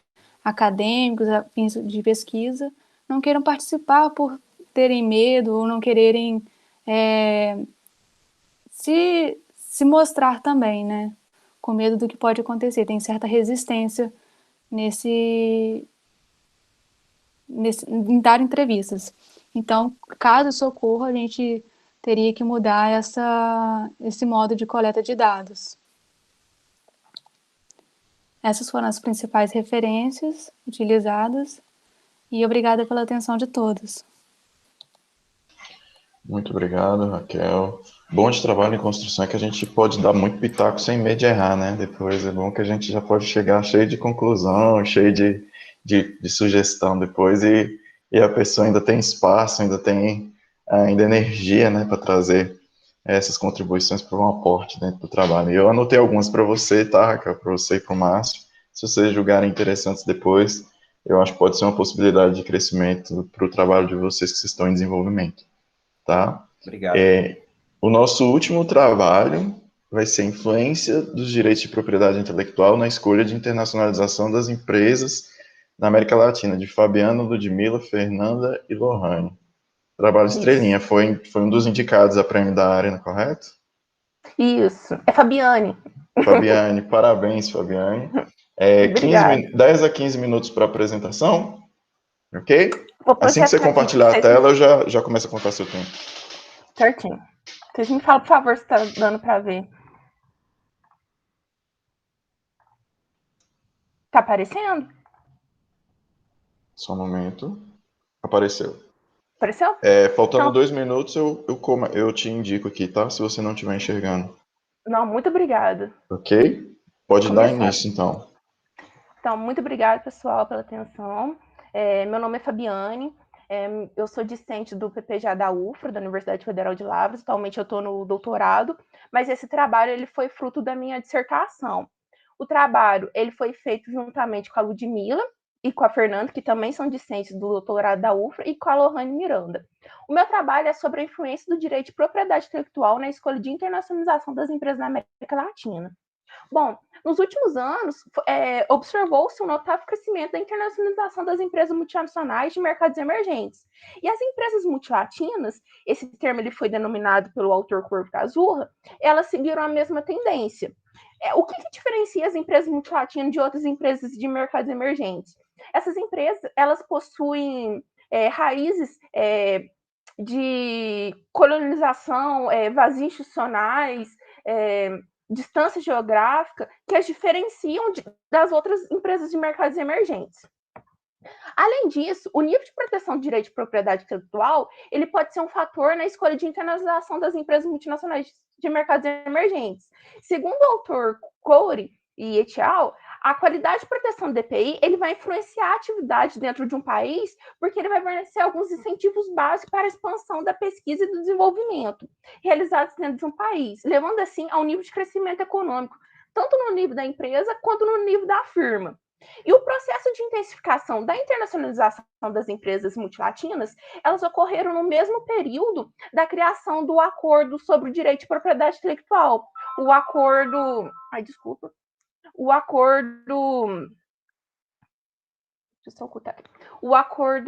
acadêmicos, fins de pesquisa, não queiram participar por terem medo ou não quererem se mostrar também, né? Com medo do que pode acontecer. Tem certa resistência em dar entrevistas. Então, caso isso ocorra, a gente teria que mudar esse modo de coleta de dados. Essas foram as principais referências utilizadas e obrigada pela atenção de todos. Muito obrigado, Raquel. Bom de trabalho em construção é que a gente pode dar muito pitaco sem medo de errar, né? Depois é bom que a gente já pode chegar cheio de conclusão, cheio de sugestão depois e a pessoa ainda tem espaço, ainda tem ainda energia, né, para trazer essas contribuições para um aporte dentro do trabalho. E eu anotei algumas para você, tá, Raquel? Para você e para o Márcio. Se vocês julgarem interessantes depois, eu acho que pode ser uma possibilidade de crescimento para o trabalho de vocês que estão em desenvolvimento. Tá? Obrigado. O nosso último trabalho vai ser influência dos direitos de propriedade intelectual na escolha de internacionalização das empresas na América Latina, de Fabiano, Ludmila, Fernanda e Lohane. Trabalho estrelinha, foi um dos indicados a prêmio da Arena, correto? Isso, é Fabiane. Fabiane, parabéns, Fabiane. 10 a 15 minutos para apresentação, ok? Assim que você compartilhar a tela, eu já começo a contar seu tempo. Certinho. Vocês me falam, por favor, se está dando para ver. Tá aparecendo? Só um momento. Apareceu. Apareceu? Faltando então, 2 minutos, eu te indico aqui, tá? Se você não estiver enxergando. Não, muito obrigada. Ok? Pode dar início, então. Então, muito obrigada, pessoal, pela atenção. Meu nome é Fabiane. Eu sou discente do PPGA da UFRA, da Universidade Federal de Lavras. Atualmente eu estou no doutorado, mas esse trabalho ele foi fruto da minha dissertação. O trabalho ele foi feito juntamente com a Ludmila e com a Fernanda, que também são discentes do doutorado da UFRA, e com a Lohane Miranda. O meu trabalho é sobre a influência do direito de propriedade intelectual na escolha de internacionalização das empresas na América Latina. Bom, nos últimos anos, observou-se um notável crescimento da internacionalização das empresas multinacionais de mercados emergentes. E as empresas multilatinas, esse termo ele foi denominado pelo autor Corvo Cazurra, elas seguiram a mesma tendência. O que diferencia as empresas multilatinas de outras empresas de mercados emergentes? Essas empresas, elas possuem raízes de colonização, vazios institucionais, distância geográfica, que as diferenciam das outras empresas de mercados emergentes. Além disso, o nível de proteção do direito de propriedade intelectual ele pode ser um fator na escolha de internacionalização das empresas multinacionais de mercados emergentes. Segundo o autor Corey e et al., a qualidade de proteção do DPI ele vai influenciar a atividade dentro de um país, porque ele vai fornecer alguns incentivos básicos para a expansão da pesquisa e do desenvolvimento realizados dentro de um país, levando assim ao nível de crescimento econômico, tanto no nível da empresa quanto no nível da firma. E o processo de intensificação da internacionalização das empresas multilatinas, elas ocorreram no mesmo período da criação do Acordo sobre o Direito de Propriedade Intelectual. O Acordo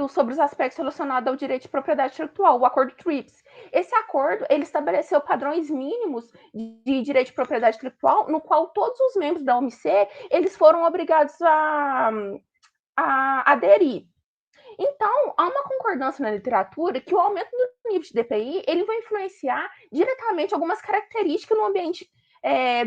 sobre os aspectos relacionados ao direito de propriedade intelectual, o Acordo TRIPS. Esse acordo, ele estabeleceu padrões mínimos de direito de propriedade intelectual, no qual todos os membros da OMC, eles foram obrigados a aderir. Então, há uma concordância na literatura que o aumento do nível de DPI, ele vai influenciar diretamente algumas características no ambiente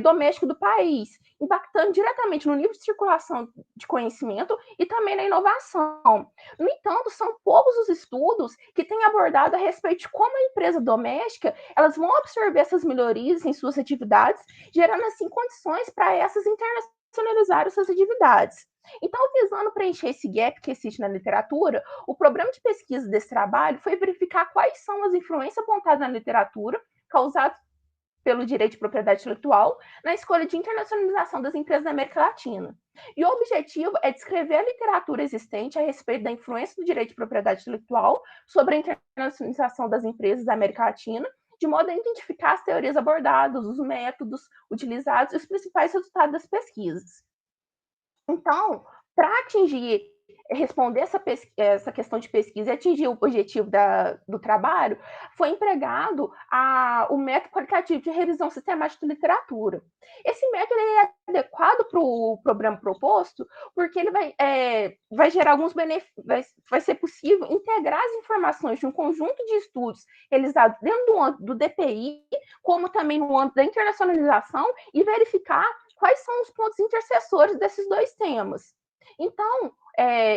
doméstico do país, impactando diretamente no nível de circulação de conhecimento e também na inovação. No entanto, são poucos os estudos que têm abordado a respeito de como a empresa doméstica elas vão absorver essas melhorias em suas atividades, gerando assim condições para essas internacionalizações internacionalizar suas atividades. Então, visando preencher esse gap que existe na literatura, o problema de pesquisa desse trabalho foi verificar quais são as influências apontadas na literatura causadas pelo direito de propriedade intelectual na escolha de internacionalização das empresas da América Latina. E o objetivo é descrever a literatura existente a respeito da influência do direito de propriedade intelectual sobre a internacionalização das empresas da América Latina, de modo a identificar as teorias abordadas, os métodos utilizados e os principais resultados das pesquisas. Então, para responder essa questão de pesquisa e atingir o objetivo do trabalho, foi empregado o método qualitativo de revisão sistemática de literatura. Esse método é adequado para o problema proposto, porque ele vai gerar alguns benefícios, vai ser possível integrar as informações de um conjunto de estudos realizados dentro do âmbito do DPI, como também no âmbito da internacionalização, e verificar quais são os pontos interseçores desses dois temas. Então,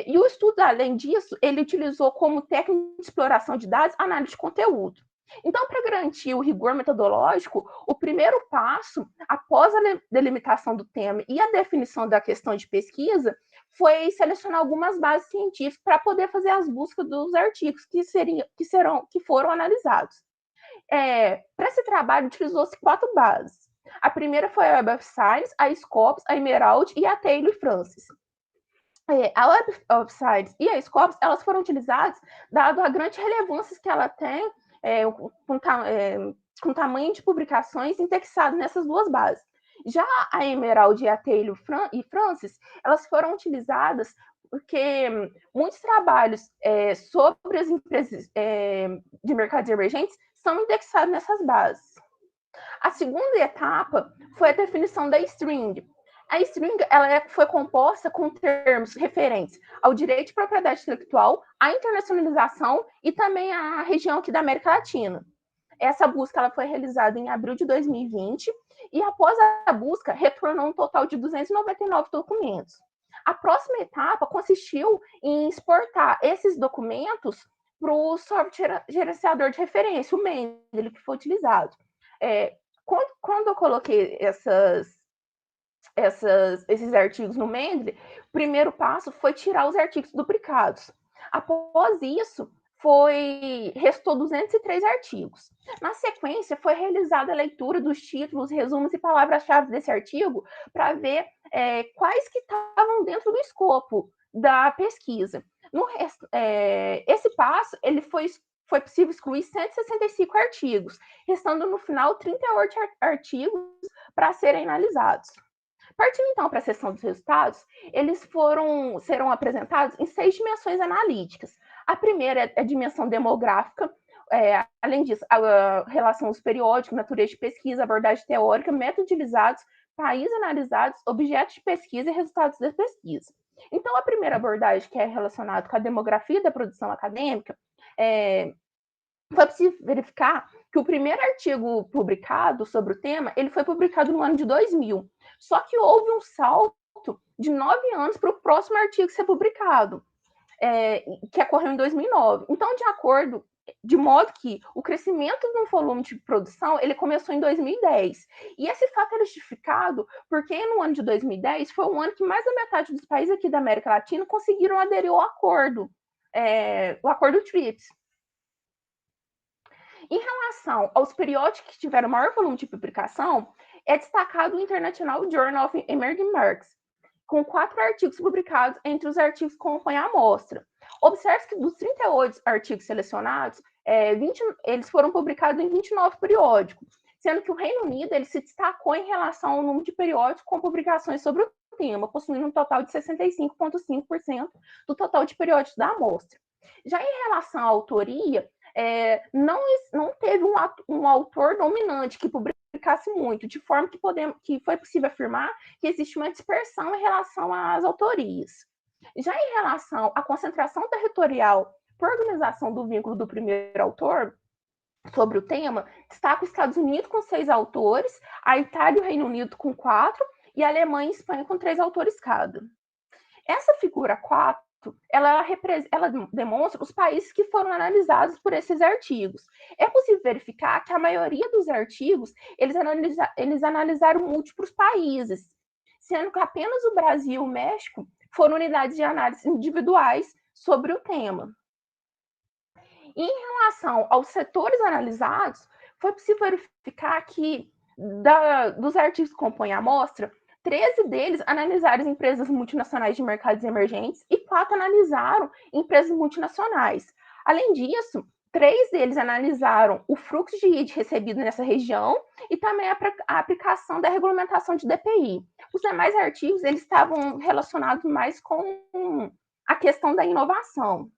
e o estudo, além disso, ele utilizou como técnica de exploração de dados análise de conteúdo. Então, para garantir o rigor metodológico, o primeiro passo, após a delimitação do tema e a definição da questão de pesquisa, foi selecionar algumas bases científicas para poder fazer as buscas dos artigos que foram analisados. Para esse trabalho, utilizou-se 4 bases. A primeira foi a Web of Science, a Scopus, a Emerald e a Taylor e Francis. A Web of Science e a Scopus, elas foram utilizadas dado a grande relevância que ela tem com tamanho de publicações indexado nessas 2 bases. Já a Emerald e a Taylor e Francis, elas foram utilizadas porque muitos trabalhos sobre as empresas de mercados emergentes são indexados nessas bases. A segunda etapa foi a definição da string. A string foi composta com termos referentes ao direito de propriedade intelectual, à internacionalização e também à região aqui da América Latina. Essa busca ela foi realizada em abril de 2020 e, após a busca, retornou um total de 299 documentos. A próxima etapa consistiu em exportar esses documentos para o software gerenciador de referência, o Mendeley, que foi utilizado. Quando eu coloquei esses artigos no Mendeley, o primeiro passo foi tirar os artigos duplicados. Após isso, restou 203 artigos. Na sequência, foi realizada a leitura dos títulos, resumos e palavras-chave desse artigo para ver quais que estavam dentro do escopo da pesquisa. Esse passo ele foi possível excluir 165 artigos, restando no final 38 artigos para serem analisados. Partindo então para a seção dos resultados, eles serão apresentados em 6 dimensões analíticas. A primeira é a dimensão demográfica, além disso, a relação dos periódicos, natureza de pesquisa, abordagem teórica, métodos utilizados, países analisados, objetos de pesquisa e resultados da pesquisa. Então, a primeira abordagem, que é relacionada com a demografia da produção acadêmica, foi possível verificar que o primeiro artigo publicado sobre o tema, ele foi publicado no ano de 2000. Só que houve um salto de 9 anos para o próximo artigo ser publicado, que ocorreu em 2009. Então, de modo que o crescimento do volume de produção, ele começou em 2010. E esse fato é justificado porque no ano de 2010 foi um ano que mais da metade dos países aqui da América Latina conseguiram aderir ao acordo, o acordo TRIPS. Em relação aos periódicos que tiveram maior volume de publicação, é destacado o International Journal of Emerging Markets, com 4 artigos publicados entre os artigos que compõem a amostra. Observe que dos 38 artigos selecionados, 20 eles foram publicados em 29 periódicos, sendo que o Reino Unido ele se destacou em relação ao número de periódicos com publicações sobre o tema, possuindo um total de 65,5% do total de periódicos da amostra. Já em relação à autoria, não teve um autor dominante que publicasse muito, de forma que foi possível afirmar que existe uma dispersão em relação às autorias. Já em relação à concentração territorial por organização do vínculo do primeiro autor sobre o tema, destaca os Estados Unidos com 6 autores, a Itália e o Reino Unido com 4, e a Alemanha e a Espanha com 3 autores cada. Essa figura 4, ela demonstra os países que foram analisados por esses artigos. É possível verificar que a maioria dos artigos, eles analisaram múltiplos países, sendo que apenas o Brasil e o México foram unidades de análise individuais sobre o tema. Em relação aos setores analisados, foi possível verificar que, dos artigos que compõem a amostra, 13 deles analisaram empresas multinacionais de mercados emergentes e 4 analisaram empresas multinacionais. Além disso, 3 deles analisaram o fluxo de ID recebido nessa região e também a aplicação da regulamentação de DPI. Os demais artigos eles estavam relacionados mais com a questão da inovação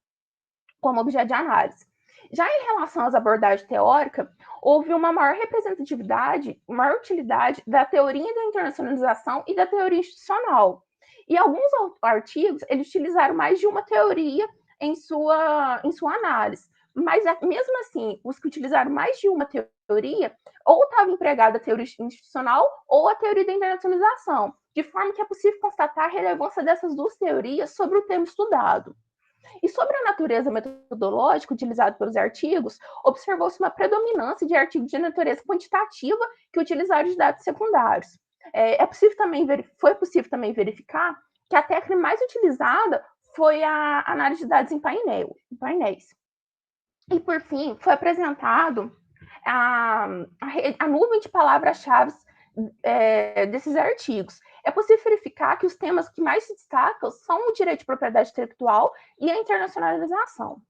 como objeto de análise. Já em relação às abordagens teóricas, houve uma maior representatividade, maior utilidade da teoria da internacionalização e da teoria institucional. E alguns artigos, eles utilizaram mais de uma teoria em sua análise. Mas, mesmo assim, os que utilizaram mais de uma teoria, ou estava empregada a teoria institucional ou a teoria da internacionalização, de forma que é possível constatar a relevância dessas duas teorias sobre o tema estudado. E sobre a natureza metodológica utilizada pelos artigos, observou-se uma predominância de artigos de natureza quantitativa que utilizaram os dados secundários. Foi possível também verificar que a técnica mais utilizada foi a análise de dados em painéis. E, por fim, foi apresentado a nuvem de palavras-chave desses artigos. É possível verificar que os temas que mais se destacam são o direito de propriedade intelectual e a internacionalização.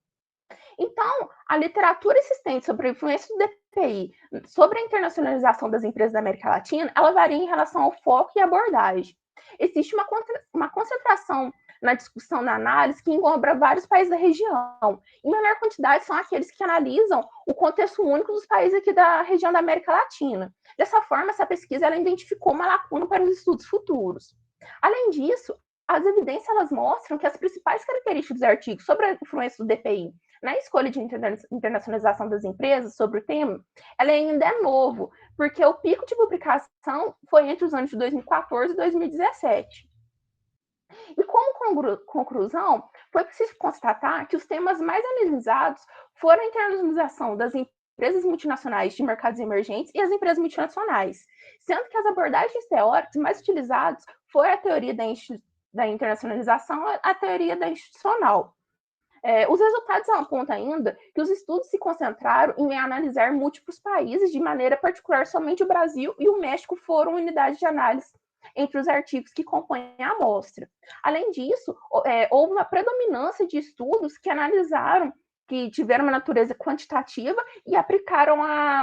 Então, a literatura existente sobre a influência do DPI sobre a internacionalização das empresas da América Latina, ela varia em relação ao foco e abordagem. Existe uma concentração na discussão da análise que engloba vários países da região. Em menor quantidade são aqueles que analisam o contexto único dos países aqui da região da América Latina. Dessa forma, essa pesquisa ela identificou uma lacuna para os estudos futuros. Além disso, as evidências elas mostram que as principais características dos artigos sobre a influência do DPI na escolha de internacionalização das empresas sobre o tema, ela ainda é novo, porque o pico de publicação foi entre os anos de 2014 e 2017. E como conclusão, foi preciso constatar que os temas mais analisados foram a internacionalização das empresas multinacionais de mercados emergentes e as empresas multinacionais, sendo que as abordagens teóricas mais utilizadas foram a teoria da internacionalização e a teoria da institucional. Os resultados apontam ainda que os estudos se concentraram em analisar múltiplos países, de maneira particular somente o Brasil e o México foram unidades de análise entre os artigos que compõem a amostra. Além disso, houve uma predominância de estudos que analisaram, que tiveram uma natureza quantitativa e aplicaram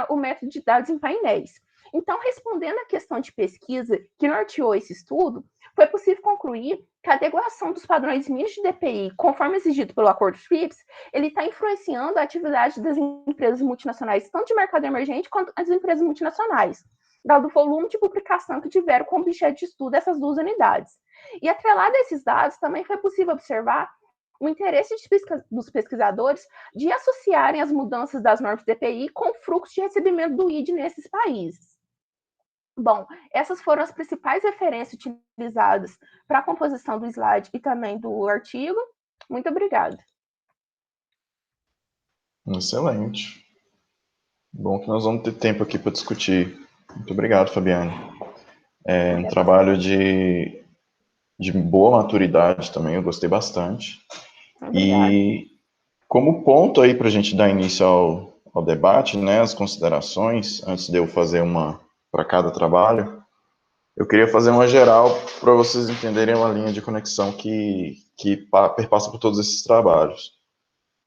o método de dados em painéis. Então, respondendo à questão de pesquisa que norteou esse estudo, foi possível concluir que a adequação dos padrões mínimos de DPI, conforme exigido pelo Acordo TRIPS, ele está influenciando a atividade das empresas multinacionais, tanto de mercado emergente quanto as empresas multinacionais, dado o volume de publicação que tiveram como objeto de estudo essas duas unidades. E atrelado a esses dados, também foi possível observar o interesse dos pesquisadores de associarem as mudanças das normas de DPI com o fluxo de recebimento do ID nesses países. Bom, essas foram as principais referências utilizadas para a composição do slide e também do artigo. Muito obrigada. Excelente. Bom que nós vamos ter tempo aqui para discutir. Muito obrigado, Fabiane. Um trabalho de boa maturidade também, eu gostei bastante. Obrigada. E como ponto aí para a gente dar início ao debate, né, as considerações, antes de eu fazer uma para cada trabalho, eu queria fazer uma geral para vocês entenderem uma linha de conexão que perpassa por todos esses trabalhos.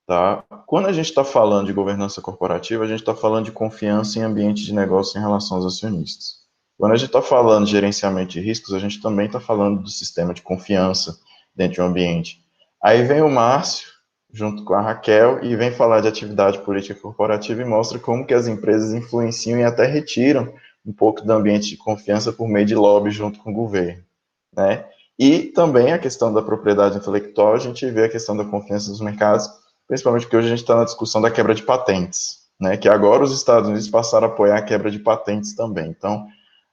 Tá? Quando a gente está falando de governança corporativa, a gente está falando de confiança em ambiente de negócio em relação aos acionistas. Quando a gente está falando de gerenciamento de riscos, a gente também está falando do sistema de confiança dentro de um ambiente. Aí vem o Márcio, junto com a Raquel, e vem falar de atividade política corporativa e mostra como que as empresas influenciam e até retiram um pouco do ambiente de confiança por meio de lobby junto com o governo, né? E também a questão da propriedade intelectual, a gente vê a questão da confiança nos mercados, principalmente porque hoje a gente está na discussão da quebra de patentes, né? Que agora os Estados Unidos passaram a apoiar a quebra de patentes também. Então,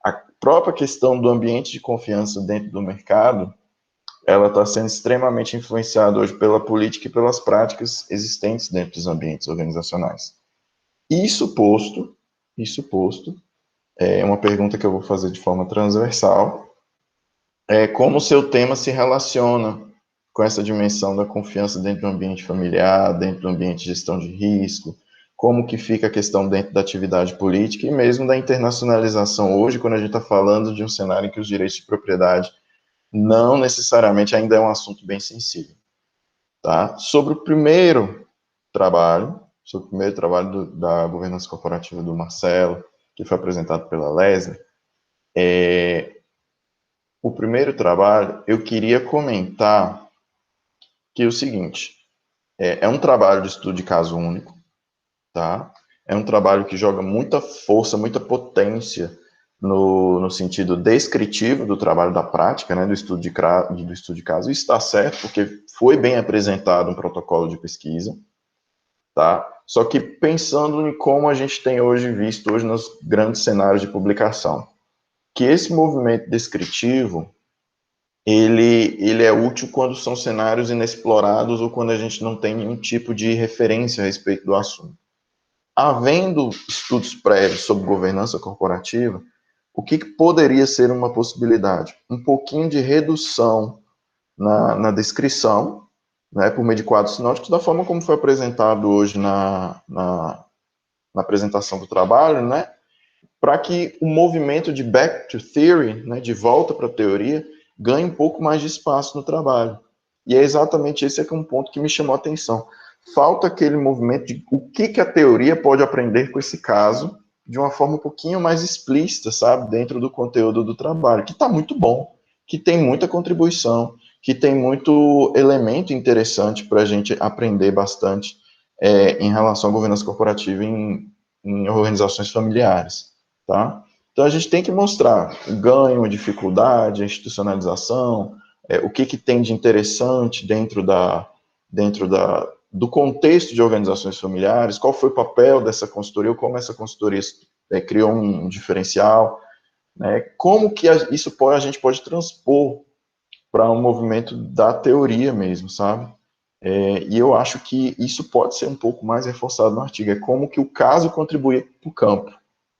a própria questão do ambiente de confiança dentro do mercado, ela está sendo extremamente influenciada hoje pela política e pelas práticas existentes dentro dos ambientes organizacionais. Isso posto, é uma pergunta que eu vou fazer de forma transversal. como o seu tema se relaciona com essa dimensão da confiança dentro do ambiente familiar, dentro do ambiente de gestão de risco, como que fica a questão dentro da atividade política e mesmo da internacionalização hoje, quando a gente está falando de um cenário em que os direitos de propriedade não necessariamente ainda é um assunto bem sensível. Tá? Sobre o primeiro trabalho da governança corporativa do Marcelo, que foi apresentado pela Leslie, o primeiro trabalho, eu queria comentar que é o seguinte, é um trabalho de estudo de caso único, tá? É um trabalho que joga muita força, muita potência no sentido descritivo do trabalho da prática, né, do estudo de caso. Isso está certo, porque foi bem apresentado um protocolo de pesquisa, tá? Só que pensando em como a gente tem visto hoje nos grandes cenários de publicação, que esse movimento descritivo, ele é útil quando são cenários inexplorados ou quando a gente não tem nenhum tipo de referência a respeito do assunto. Havendo estudos prévios sobre governança corporativa, o que poderia ser uma possibilidade? Um pouquinho de redução na descrição, né, por meio de quadros sinóticos, da forma como foi apresentado hoje na apresentação do trabalho, né, para que o movimento de back to theory, né, de volta para a teoria, ganhe um pouco mais de espaço no trabalho. E é exatamente esse que é um ponto que me chamou a atenção. Falta aquele movimento de o que a teoria pode aprender com esse caso, de uma forma um pouquinho mais explícita, sabe, dentro do conteúdo do trabalho, que está muito bom, que tem muita contribuição, que tem muito elemento interessante para a gente aprender bastante em relação à governança corporativa em organizações familiares, tá? Então, a gente tem que mostrar o ganho, a dificuldade, a institucionalização, o que tem de interessante dentro do contexto de organizações familiares, qual foi o papel dessa consultoria, como essa consultoria criou um diferencial, né, como que a gente pode transpor para um movimento da teoria mesmo, sabe? E eu acho que isso pode ser um pouco mais reforçado no artigo, é como que o caso contribui para o campo,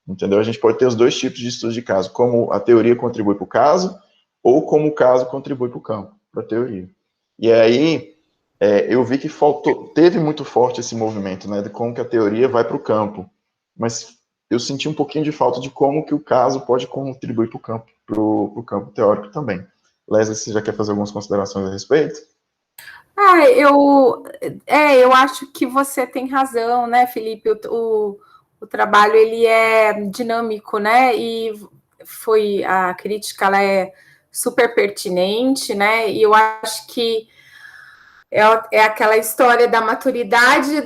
entendeu? A gente pode ter os dois tipos de estudos de caso, como a teoria contribui para o caso, ou como o caso contribui para o campo, para a teoria. E aí, eu vi que teve muito forte esse movimento, né, de como que a teoria vai para o campo, mas eu senti um pouquinho de falta de como que o caso pode contribuir para o campo teórico também. Leslie, você já quer fazer algumas considerações a respeito? Eu acho que você tem razão, né, Felipe? O trabalho ele é dinâmico, né? E a crítica ela é super pertinente, né? E eu acho que é aquela história da maturidade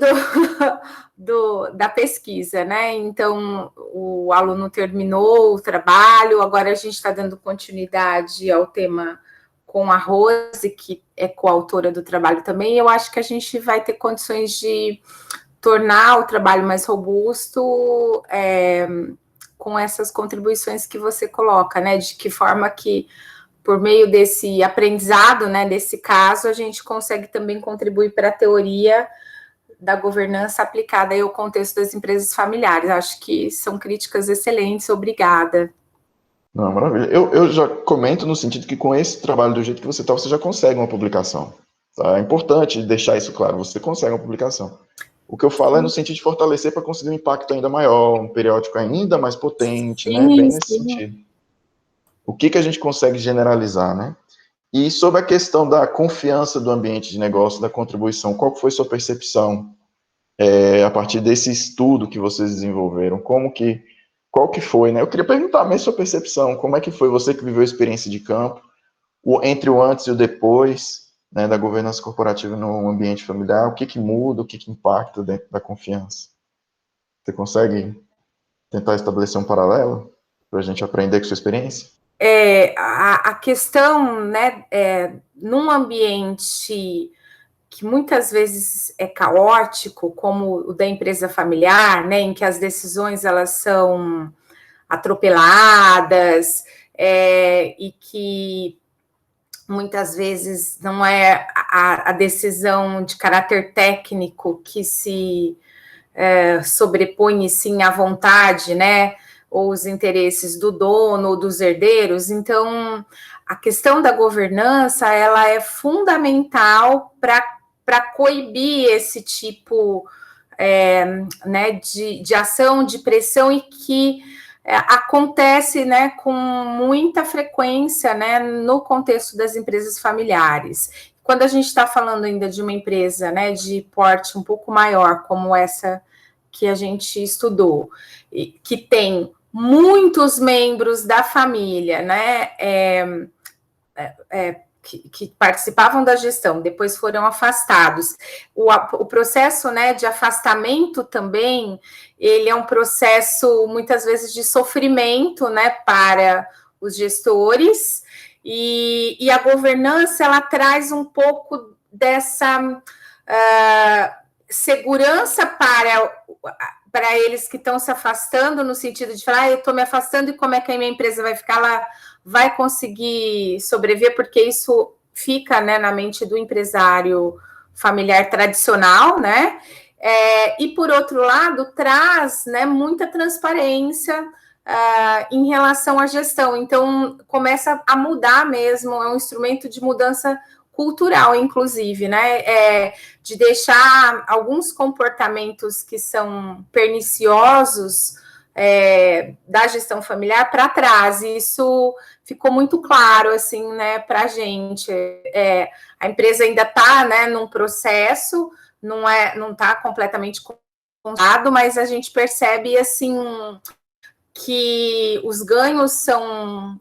da pesquisa, né? Então, o aluno terminou o trabalho, agora a gente está dando continuidade ao tema com a Rose, que é coautora do trabalho também. Eu acho que a gente vai ter condições de tornar o trabalho mais robusto com essas contribuições que você coloca, né? De que forma que, por meio desse aprendizado, né, desse caso, a gente consegue também contribuir para a teoria da governança aplicada ao contexto das empresas familiares. Acho que são críticas excelentes, obrigada. Não, maravilha. Eu já comento no sentido que com esse trabalho do jeito que você está, você já consegue uma publicação. Tá? É importante deixar isso claro, você consegue uma publicação. O que eu falo é no sentido de fortalecer para conseguir um impacto ainda maior, um periódico ainda mais potente, né? Bem nesse sentido. O que a gente consegue generalizar, né? E sobre a questão da confiança do ambiente de negócio, da contribuição, qual foi sua percepção a partir desse estudo que vocês desenvolveram? Qual que foi, né? Eu queria perguntar mesmo sua percepção, como é que foi você que viveu a experiência de campo, entre o antes e o depois, né, da governança corporativa no ambiente familiar, o que muda, o que impacta dentro da confiança? Você consegue tentar estabelecer um paralelo para a gente aprender com sua experiência? A questão, né, num ambiente que muitas vezes é caótico, como o da empresa familiar, né, em que as decisões elas são atropeladas e que muitas vezes não é a decisão de caráter técnico que se sobrepõe sim à vontade, né, ou os interesses do dono ou dos herdeiros. Então, a questão da governança, ela é fundamental para coibir esse tipo né, de ação, de pressão, e que acontece, né, com muita frequência, né, no contexto das empresas familiares. Quando a gente está falando ainda de uma empresa, né, de porte um pouco maior, como essa que a gente estudou, que tem muitos membros da família, né, que participavam da gestão, depois foram afastados. O processo, né, de afastamento também, ele é um processo, muitas vezes, de sofrimento, né, para os gestores, e a governança, ela traz um pouco dessa segurança para eles que estão se afastando, no sentido de falar, eu estou me afastando, e como é que a minha empresa vai ficar lá? Vai conseguir sobreviver, porque isso fica, né, na mente do empresário familiar tradicional, né? E, por outro lado, traz, né, muita transparência em relação à gestão. Então, começa a mudar mesmo, é um instrumento de mudança cultural, inclusive, né? De deixar alguns comportamentos que são perniciosos da gestão familiar para trás. Isso ficou muito claro, assim, né, para a gente. A empresa ainda está, né, num processo, não está completamente controlado, mas a gente percebe, assim, que os ganhos são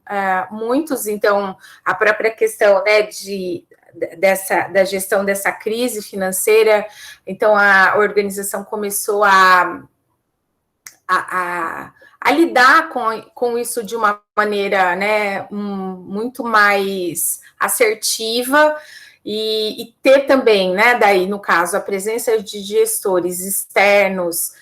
muitos. Então, a própria questão, né, da gestão dessa crise financeira, então a organização começou a lidar com isso de uma maneira, né, muito mais assertiva, e ter também, né, daí, no caso, a presença de gestores externos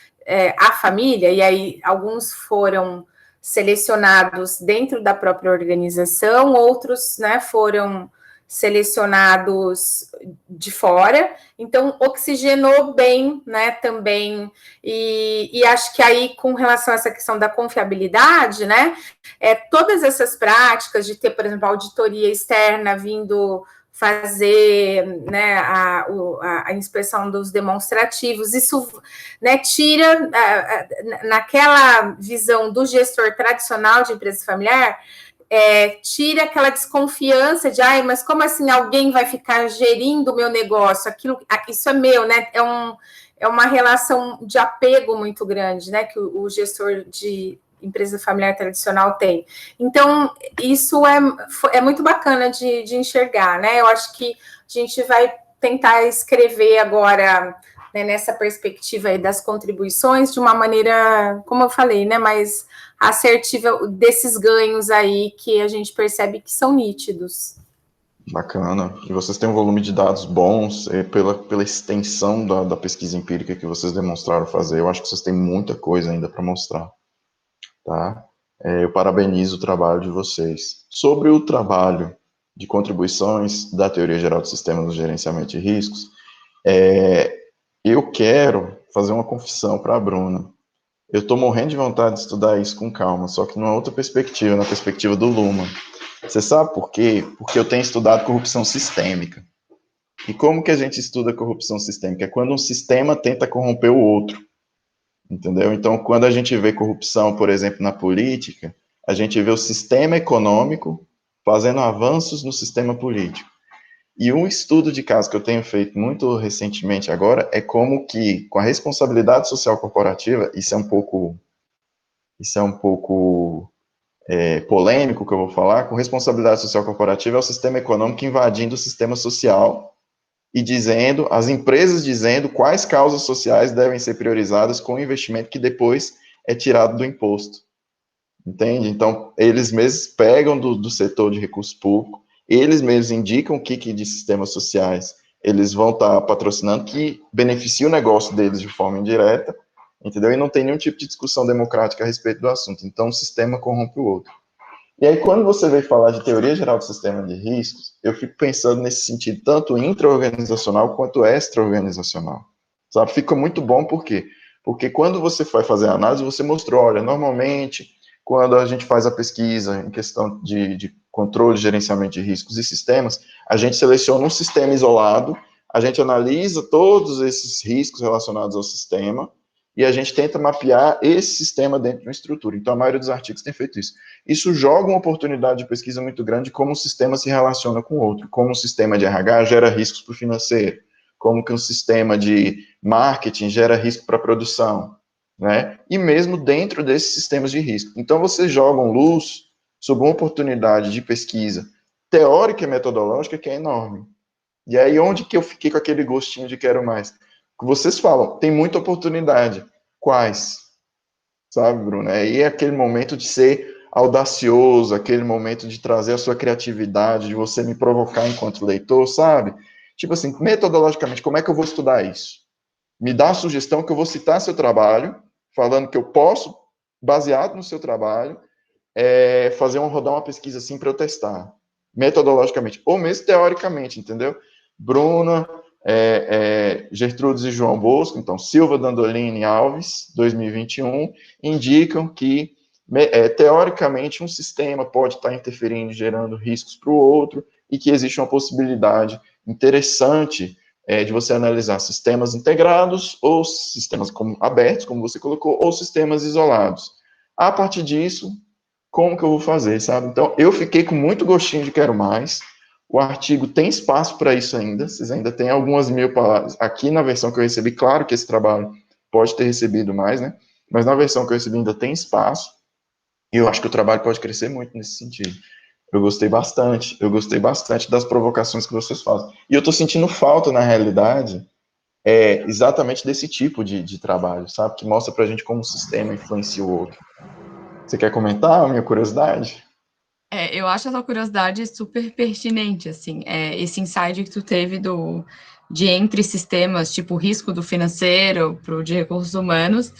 à família, e aí alguns foram selecionados dentro da própria organização, outros, né, foram selecionados de fora, então oxigenou bem, né, também, e acho que aí, com relação a essa questão da confiabilidade, né, todas essas práticas de ter, por exemplo, auditoria externa vindo fazer, né, a inspeção dos demonstrativos, isso, né, tira, naquela visão do gestor tradicional de empresa familiar, tira aquela desconfiança de, mas como assim alguém vai ficar gerindo o meu negócio? Isso é meu, né? É uma relação de apego muito grande, né? Que o gestor de empresa familiar tradicional tem. Então, isso é muito bacana de enxergar, né? Eu acho que a gente vai tentar escrever agora, né, nessa perspectiva aí das contribuições, de uma maneira, como eu falei, né, mais assertiva, desses ganhos aí que a gente percebe que são nítidos. Bacana. E vocês têm um volume de dados bons, pela extensão da pesquisa empírica que vocês demonstraram fazer. Eu acho que vocês têm muita coisa ainda para mostrar, tá? Eu parabenizo o trabalho de vocês. Sobre o trabalho de contribuições da Teoria Geral de Sistemas no Gerenciamento de Riscos, eu quero fazer uma confissão para a Bruna. Eu estou morrendo de vontade de estudar isso com calma, só que numa outra perspectiva, na perspectiva do Luhmann. Você sabe por quê? Porque eu tenho estudado corrupção sistêmica. E como que a gente estuda corrupção sistêmica? É quando um sistema tenta corromper o outro. Entendeu? Então, quando a gente vê corrupção, por exemplo, na política, a gente vê o sistema econômico fazendo avanços no sistema político. E um estudo de caso que eu tenho feito muito recentemente agora é como que, com a responsabilidade social corporativa, isso é um pouco polêmico que eu vou falar, com responsabilidade social corporativa é o sistema econômico invadindo o sistema social e dizendo, as empresas dizendo quais causas sociais devem ser priorizadas com o investimento que depois é tirado do imposto. Entende? Então, eles mesmos pegam do setor de recurso público, eles mesmos indicam o que de sistemas sociais eles vão estar patrocinando, que beneficia o negócio deles de forma indireta, entendeu? E não tem nenhum tipo de discussão democrática a respeito do assunto. Então, um sistema corrompe o outro. E aí, quando você vem falar de teoria geral do sistema de riscos, eu fico pensando nesse sentido, tanto intra-organizacional quanto extra-organizacional. Sabe? Fica muito bom, por quê? Porque quando você vai fazer a análise, você mostrou, olha, normalmente quando a gente faz a pesquisa em questão de controle e gerenciamento de riscos e sistemas, a gente seleciona um sistema isolado, a gente analisa todos esses riscos relacionados ao sistema, e a gente tenta mapear esse sistema dentro de uma estrutura. Então, a maioria dos artigos tem feito isso. Isso joga uma oportunidade de pesquisa muito grande de como um sistema se relaciona com o outro, como um sistema de RH gera riscos para o financeiro, como que um sistema de marketing gera risco para a produção, né? E mesmo dentro desses sistemas de risco. Então, vocês jogam luz sobre uma oportunidade de pesquisa teórica e metodológica que é enorme. E aí, onde que eu fiquei com aquele gostinho de quero mais? Vocês falam, tem muita oportunidade. Quais? Sabe, Bruno? Aí é aquele momento de ser audacioso, aquele momento de trazer a sua criatividade, de você me provocar enquanto leitor, sabe? Tipo assim, metodologicamente, como é que eu vou estudar isso? Me dá a sugestão que eu vou citar seu trabalho, falando que eu posso, baseado no seu trabalho, rodar uma pesquisa assim para eu testar, metodologicamente, ou mesmo teoricamente, entendeu? Bruna, Gertrudes e João Bosco, então Silva, Dandolini e Alves, 2021, indicam que, teoricamente, um sistema pode estar interferindo, gerando riscos para o outro, e que existe uma possibilidade interessante de você analisar sistemas integrados, ou sistemas abertos, como você colocou, ou sistemas isolados. A partir disso, como que eu vou fazer, sabe? Então, eu fiquei com muito gostinho de quero mais. O artigo tem espaço para isso ainda, vocês ainda têm algumas 1000 palavras. Aqui na versão que eu recebi, claro que esse trabalho pode ter recebido mais, né? Mas na versão que eu recebi ainda tem espaço, e eu acho que o trabalho pode crescer muito nesse sentido. Eu gostei bastante das provocações que vocês fazem. E eu estou sentindo falta, na realidade, exatamente desse tipo de trabalho, sabe? Que mostra para a gente como o sistema influencia o outro. Você quer comentar a minha curiosidade? Eu acho essa curiosidade super pertinente, assim, esse insight que tu teve de entre sistemas, tipo o risco do financeiro para o de recursos humanos,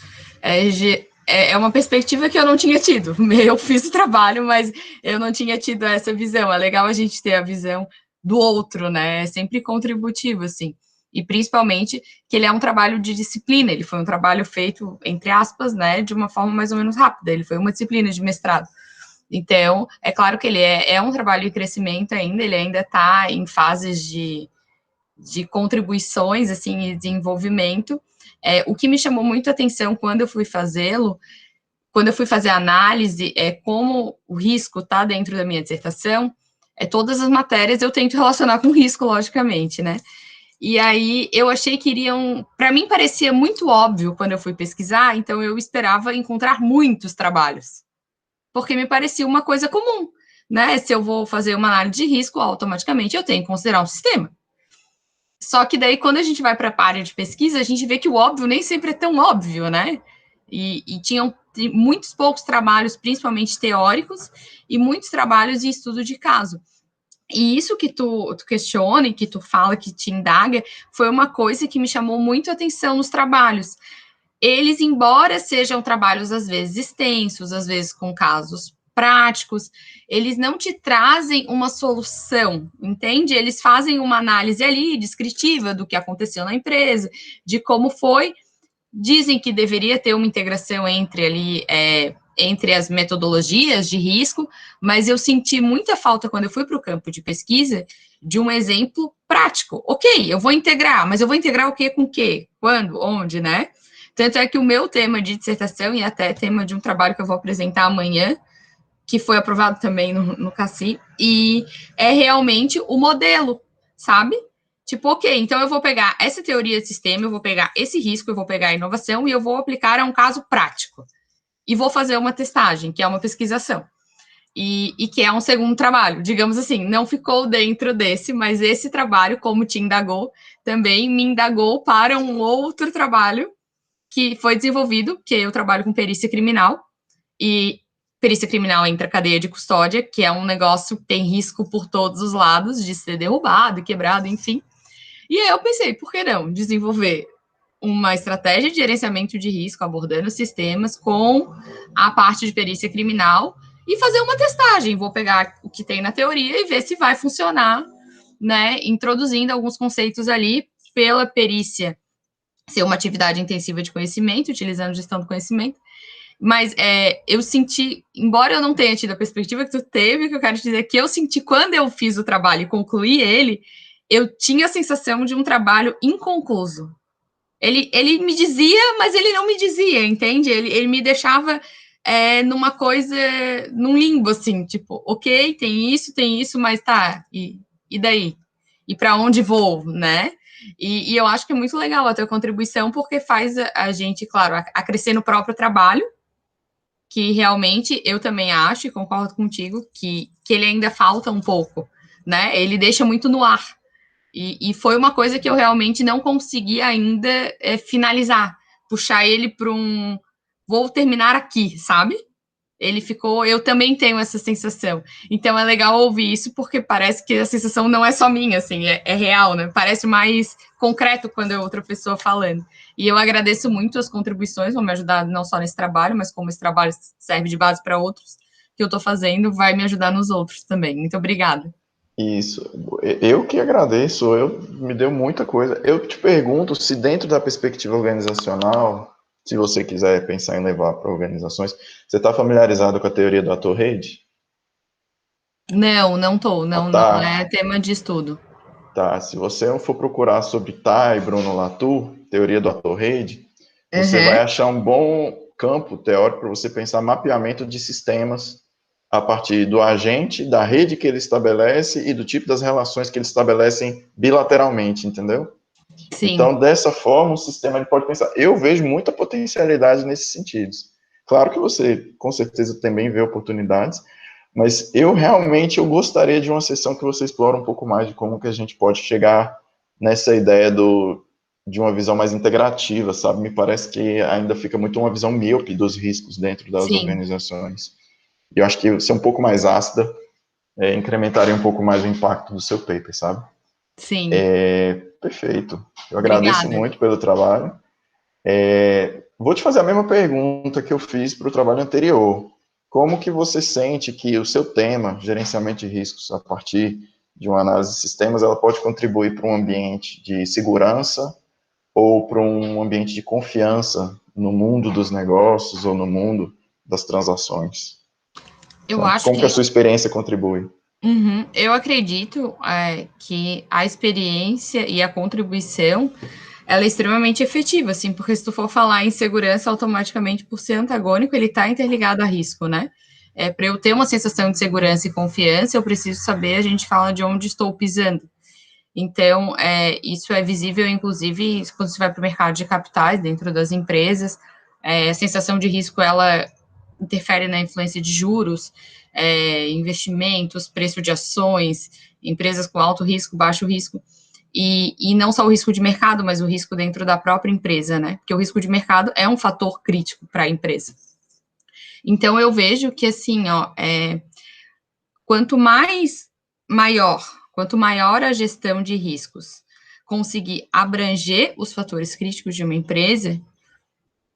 é uma perspectiva que eu não tinha tido. Eu fiz o trabalho, mas eu não tinha tido essa visão. É legal a gente ter a visão do outro, né? É sempre contributivo, assim. E principalmente que ele é um trabalho de disciplina, ele foi um trabalho feito, entre aspas, né, de uma forma mais ou menos rápida, ele foi uma disciplina de mestrado. Então, é claro que ele é um trabalho de crescimento ainda, ele ainda está em fases de contribuições, assim, e desenvolvimento. O que me chamou muito a atenção quando eu fui fazê-lo, quando eu fui fazer a análise, como o risco está dentro da minha dissertação, todas as matérias eu tento relacionar com risco, logicamente, né? E aí eu achei que iriam, para mim parecia muito óbvio quando eu fui pesquisar, então eu esperava encontrar muitos trabalhos, porque me parecia uma coisa comum, né? Se eu vou fazer uma análise de risco, automaticamente eu tenho que considerar um sistema. Só que daí, quando a gente vai para a área de pesquisa, a gente vê que o óbvio nem sempre é tão óbvio, né? E tinham muitos poucos trabalhos, principalmente teóricos, e muitos trabalhos de estudo de caso. E isso que tu questiona e que tu fala, que te indaga, foi uma coisa que me chamou muito a atenção nos trabalhos. Eles, embora sejam trabalhos às vezes extensos, às vezes com casos práticos, eles não te trazem uma solução, entende? Eles fazem uma análise ali descritiva do que aconteceu na empresa, de como foi, dizem que deveria ter uma integração entre as metodologias de risco, mas eu senti muita falta quando eu fui para o campo de pesquisa de um exemplo prático. Ok, eu vou integrar, mas eu vou integrar o quê com o quê? Quando? Onde, né? Tanto é que o meu tema de dissertação, e até tema de um trabalho que eu vou apresentar amanhã, que foi aprovado também no CACI, e é realmente o modelo, sabe? Tipo, ok, então eu vou pegar essa teoria de sistema, eu vou pegar esse risco, eu vou pegar a inovação e eu vou aplicar a um caso prático. E vou fazer uma testagem, que é uma pesquisação. E que é um segundo trabalho, digamos assim, não ficou dentro desse, mas esse trabalho, como te indagou, também me indagou para um outro trabalho que foi desenvolvido, que eu trabalho com perícia criminal, e perícia criminal entra cadeia de custódia, que é um negócio que tem risco por todos os lados, de ser derrubado, quebrado, enfim. E aí eu pensei, por que não desenvolver uma estratégia de gerenciamento de risco, abordando sistemas com a parte de perícia criminal e fazer uma testagem. Vou pegar o que tem na teoria e ver se vai funcionar, né? Introduzindo alguns conceitos ali pela perícia ser uma atividade intensiva de conhecimento, utilizando gestão do conhecimento. Mas eu senti, embora eu não tenha tido a perspectiva que tu teve, que eu quero te dizer que eu senti quando eu fiz o trabalho e concluí ele, eu tinha a sensação de um trabalho inconcluso. Ele me dizia, mas ele não me dizia, entende? Ele me deixava numa coisa, num limbo, assim, tipo, ok, tem isso, mas tá, e daí? E para onde vou, né? E eu acho que é muito legal a tua contribuição, porque faz a gente, claro, a crescer no próprio trabalho, que realmente eu também acho, e concordo contigo, que ele ainda falta um pouco, né? Ele deixa muito no ar. E foi uma coisa que eu realmente não consegui ainda finalizar, puxar ele para vou terminar aqui, sabe? Ele ficou, eu também tenho essa sensação. Então é legal ouvir isso, porque parece que a sensação não é só minha, assim, é real, né? Parece mais concreto quando é outra pessoa falando. E eu agradeço muito as contribuições, vão me ajudar não só nesse trabalho, mas como esse trabalho serve de base para outros que eu estou fazendo, vai me ajudar nos outros também. Muito obrigada. Isso, eu que agradeço, me deu muita coisa. Eu te pergunto se dentro da perspectiva organizacional, se você quiser pensar em levar para organizações, você está familiarizado com a teoria do ator-rede? Não tô, não é tema de estudo. Tá, se você for procurar sobre Thay, Bruno Latour, teoria do ator-rede, você vai achar um bom campo teórico para você pensar mapeamento de sistemas a partir do agente, da rede que ele estabelece e do tipo das relações que eles estabelecem bilateralmente, entendeu? Sim. Então, dessa forma, o sistema ele pode pensar. Eu vejo muita potencialidade nesses sentidos. Claro que você, com certeza, também vê oportunidades, mas eu gostaria de uma sessão que você explora um pouco mais de como que a gente pode chegar nessa ideia de uma visão mais integrativa, sabe? Me parece que ainda fica muito uma visão míope dos riscos dentro das organizações. E eu acho que ser um pouco mais ácida incrementaria um pouco mais o impacto do seu paper, sabe? Sim. Perfeito. Eu agradeço muito pelo trabalho. Vou te fazer a mesma pergunta que eu fiz para o trabalho anterior. Como que você sente que o seu tema, gerenciamento de riscos, a partir de uma análise de sistemas, ela pode contribuir para um ambiente de segurança ou para um ambiente de confiança no mundo dos negócios ou no mundo das transações? Eu acho como que a sua experiência contribui? Eu acredito que a experiência e a contribuição ela é extremamente efetiva, assim, porque se tu for falar em segurança, automaticamente, por ser antagônico, ele está interligado a risco, né? Para eu ter uma sensação de segurança e confiança, eu preciso saber, a gente fala de onde estou pisando. Então, isso é visível, inclusive, quando você vai para o mercado de capitais, dentro das empresas, a sensação de risco, ela interfere na influência de juros, investimentos, preço de ações, empresas com alto risco, baixo risco, e não só o risco de mercado, mas o risco dentro da própria empresa, né? Porque o risco de mercado é um fator crítico para a empresa. Então, eu vejo que, assim, quanto maior a gestão de riscos conseguir abranger os fatores críticos de uma empresa,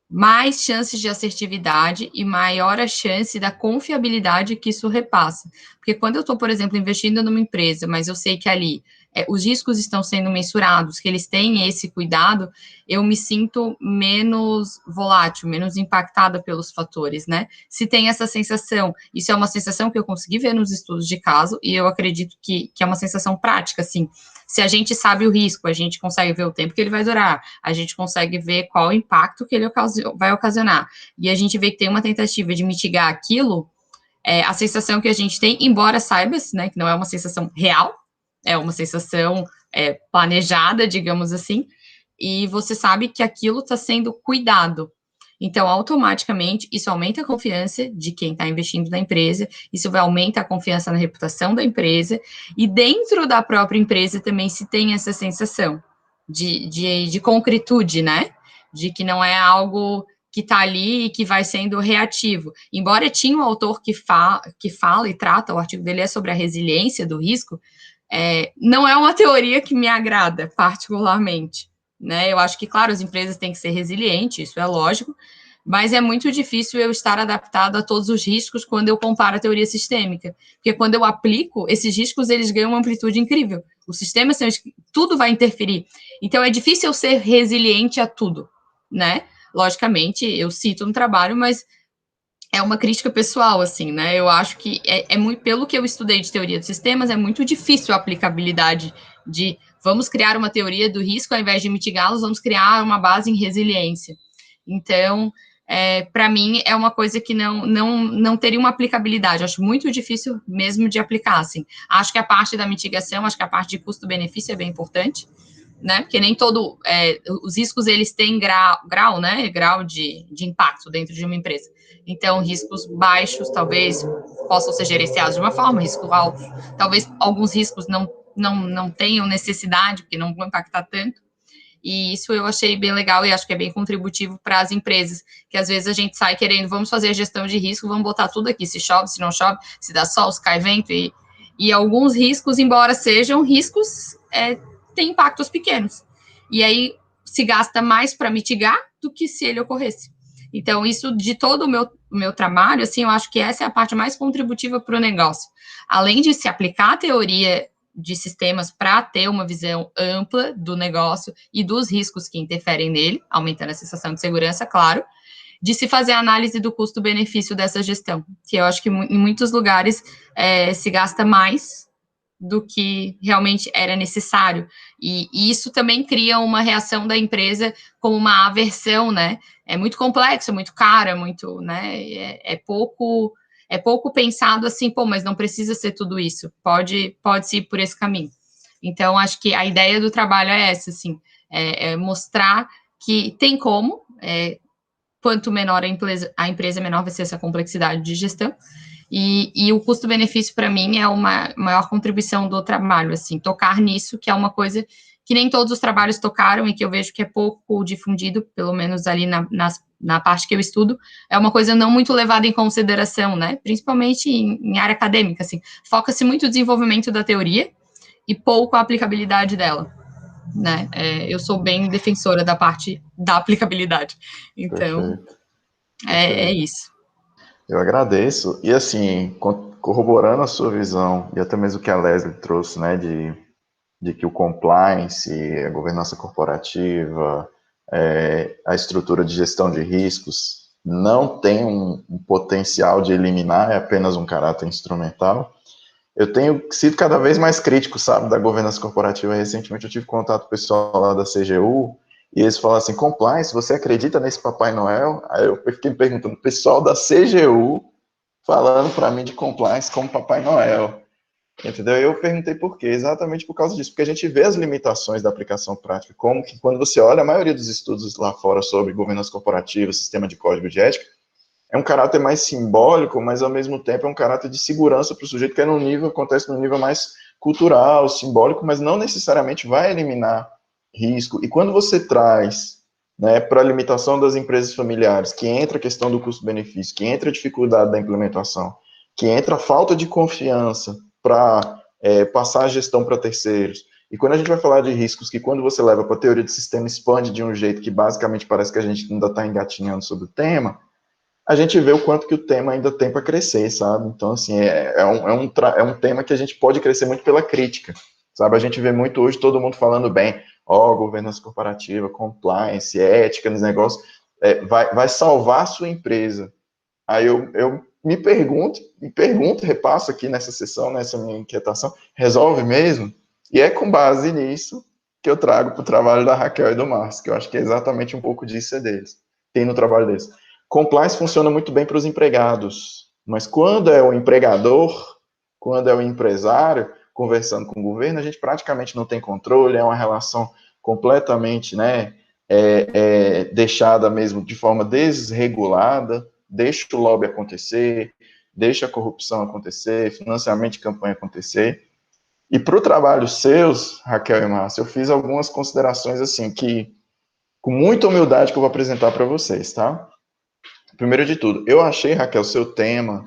mais chances de assertividade e maior a chance da confiabilidade que isso repassa. Porque quando eu estou, por exemplo, investindo numa empresa, mas eu sei que ali os riscos estão sendo mensurados, que eles têm esse cuidado, eu me sinto menos volátil, menos impactada pelos fatores, né? Se tem essa sensação, isso é uma sensação que eu consegui ver nos estudos de caso, e eu acredito que é uma sensação prática, assim. Se a gente sabe o risco, a gente consegue ver o tempo que ele vai durar, a gente consegue ver qual o impacto que ele vai ocasionar, e a gente vê que tem uma tentativa de mitigar aquilo, a sensação que a gente tem, embora saiba, né, que não é uma sensação real, é uma sensação planejada, digamos assim, e você sabe que aquilo está sendo cuidado. Então, automaticamente, isso aumenta a confiança de quem está investindo na empresa, isso vai aumentar a confiança na reputação da empresa, e dentro da própria empresa também se tem essa sensação de concretude, né? De que não é algo que está ali e que vai sendo reativo. Embora tinha um autor que fala e trata, o artigo dele é sobre a resiliência do risco, não é uma teoria que me agrada particularmente, né? Eu acho que, claro, as empresas têm que ser resilientes, isso é lógico, mas é muito difícil eu estar adaptado a todos os riscos quando eu comparo a teoria sistêmica, porque quando eu aplico, esses riscos, eles ganham uma amplitude incrível. Os sistemas, tudo vai interferir. Então, é difícil eu ser resiliente a tudo, né? Logicamente, eu cito no trabalho, mas é uma crítica pessoal, assim, né? Eu acho que é muito, pelo que eu estudei de teoria dos sistemas, é muito difícil a aplicabilidade de vamos criar uma teoria do risco, ao invés de mitigá-los, vamos criar uma base em resiliência. Então, para mim, é uma coisa que não teria uma aplicabilidade. Eu acho muito difícil mesmo de aplicar, assim. Acho que a parte da mitigação, acho que a parte de custo-benefício é bem importante, né? Porque nem os riscos, eles têm grau, né? Grau de impacto dentro de uma empresa. Então, riscos baixos, talvez, possam ser gerenciados de uma forma, riscos altos, talvez alguns riscos não tenham necessidade, porque não vão impactar tanto. E isso eu achei bem legal e acho que é bem contributivo para as empresas, que às vezes a gente sai querendo, vamos fazer gestão de risco, vamos botar tudo aqui, se chove, se não chove, se dá sol, se cai vento, e alguns riscos, embora sejam riscos, têm impactos pequenos. E aí se gasta mais para mitigar do que se ele ocorresse. Então, isso de todo o meu trabalho, assim, eu acho que essa é a parte mais contributiva para o negócio. Além de se aplicar a teoria de sistemas para ter uma visão ampla do negócio e dos riscos que interferem nele, aumentando a sensação de segurança, claro, de se fazer a análise do custo-benefício dessa gestão, que eu acho que em muitos lugares se gasta mais do que realmente era necessário, e isso também cria uma reação da empresa como uma aversão, né? É muito complexo, é muito caro, é muito, né? É pouco pensado assim, pô, mas não precisa ser tudo isso, pode ir por esse caminho. Então, acho que a ideia do trabalho é essa, assim, mostrar que tem como, quanto menor a empresa, menor vai ser essa complexidade de gestão, e o custo-benefício, para mim, é uma maior contribuição do trabalho, assim, tocar nisso, que é uma coisa que nem todos os trabalhos tocaram e que eu vejo que é pouco difundido, pelo menos ali na parte que eu estudo, é uma coisa não muito levada em consideração, né, principalmente em área acadêmica, assim, foca-se muito no desenvolvimento da teoria e pouco a aplicabilidade dela, né, eu sou bem defensora da parte da aplicabilidade, então, é isso. Eu agradeço, e assim, corroborando a sua visão, e até mesmo o que a Leslie trouxe, né, de que o compliance, a governança corporativa, a estrutura de gestão de riscos não tem um potencial de eliminar, é apenas um caráter instrumental. Eu tenho sido cada vez mais crítico, sabe, da governança corporativa. Recentemente eu tive contato com o pessoal lá da CGU, e eles falaram assim, compliance, você acredita nesse Papai Noel? Aí eu fiquei me perguntando, o pessoal da CGU falando para mim de compliance como Papai Noel. Entendeu? Eu perguntei por quê, exatamente por causa disso, porque a gente vê as limitações da aplicação prática, como que quando você olha a maioria dos estudos lá fora sobre governança corporativa, sistema de código de ética, é um caráter mais simbólico, mas ao mesmo tempo é um caráter de segurança para o sujeito que acontece no nível mais cultural, simbólico, mas não necessariamente vai eliminar risco. E quando você traz, né, para a limitação das empresas familiares, que entra a questão do custo-benefício, que entra a dificuldade da implementação, que entra a falta de confiança para passar a gestão para terceiros. E quando a gente vai falar de riscos, que quando você leva para a teoria do sistema, expande de um jeito que basicamente parece que a gente ainda está engatinhando sobre o tema, a gente vê o quanto que o tema ainda tem para crescer, sabe? Então, assim, é um tema que a gente pode crescer muito pela crítica, sabe? A gente vê muito hoje todo mundo falando bem, governança corporativa, compliance, ética nos negócios, vai salvar a sua empresa. Aí eu me pergunto, repasso aqui nessa sessão, nessa minha inquietação, resolve mesmo? E é com base nisso que eu trago para o trabalho da Raquel e do Márcio, que eu acho que é exatamente um pouco disso deles, tem no trabalho deles. Compliance funciona muito bem para os empregados, mas quando é o empregador, quando é o empresário, conversando com o governo, a gente praticamente não tem controle, é uma relação completamente, né, deixada mesmo de forma desregulada, deixa o lobby acontecer, deixa a corrupção acontecer, financiamento de campanha acontecer. E para o trabalho seus, Raquel e Márcio, eu fiz algumas considerações assim, que com muita humildade que eu vou apresentar para vocês, tá? Primeiro de tudo, eu achei, Raquel, seu tema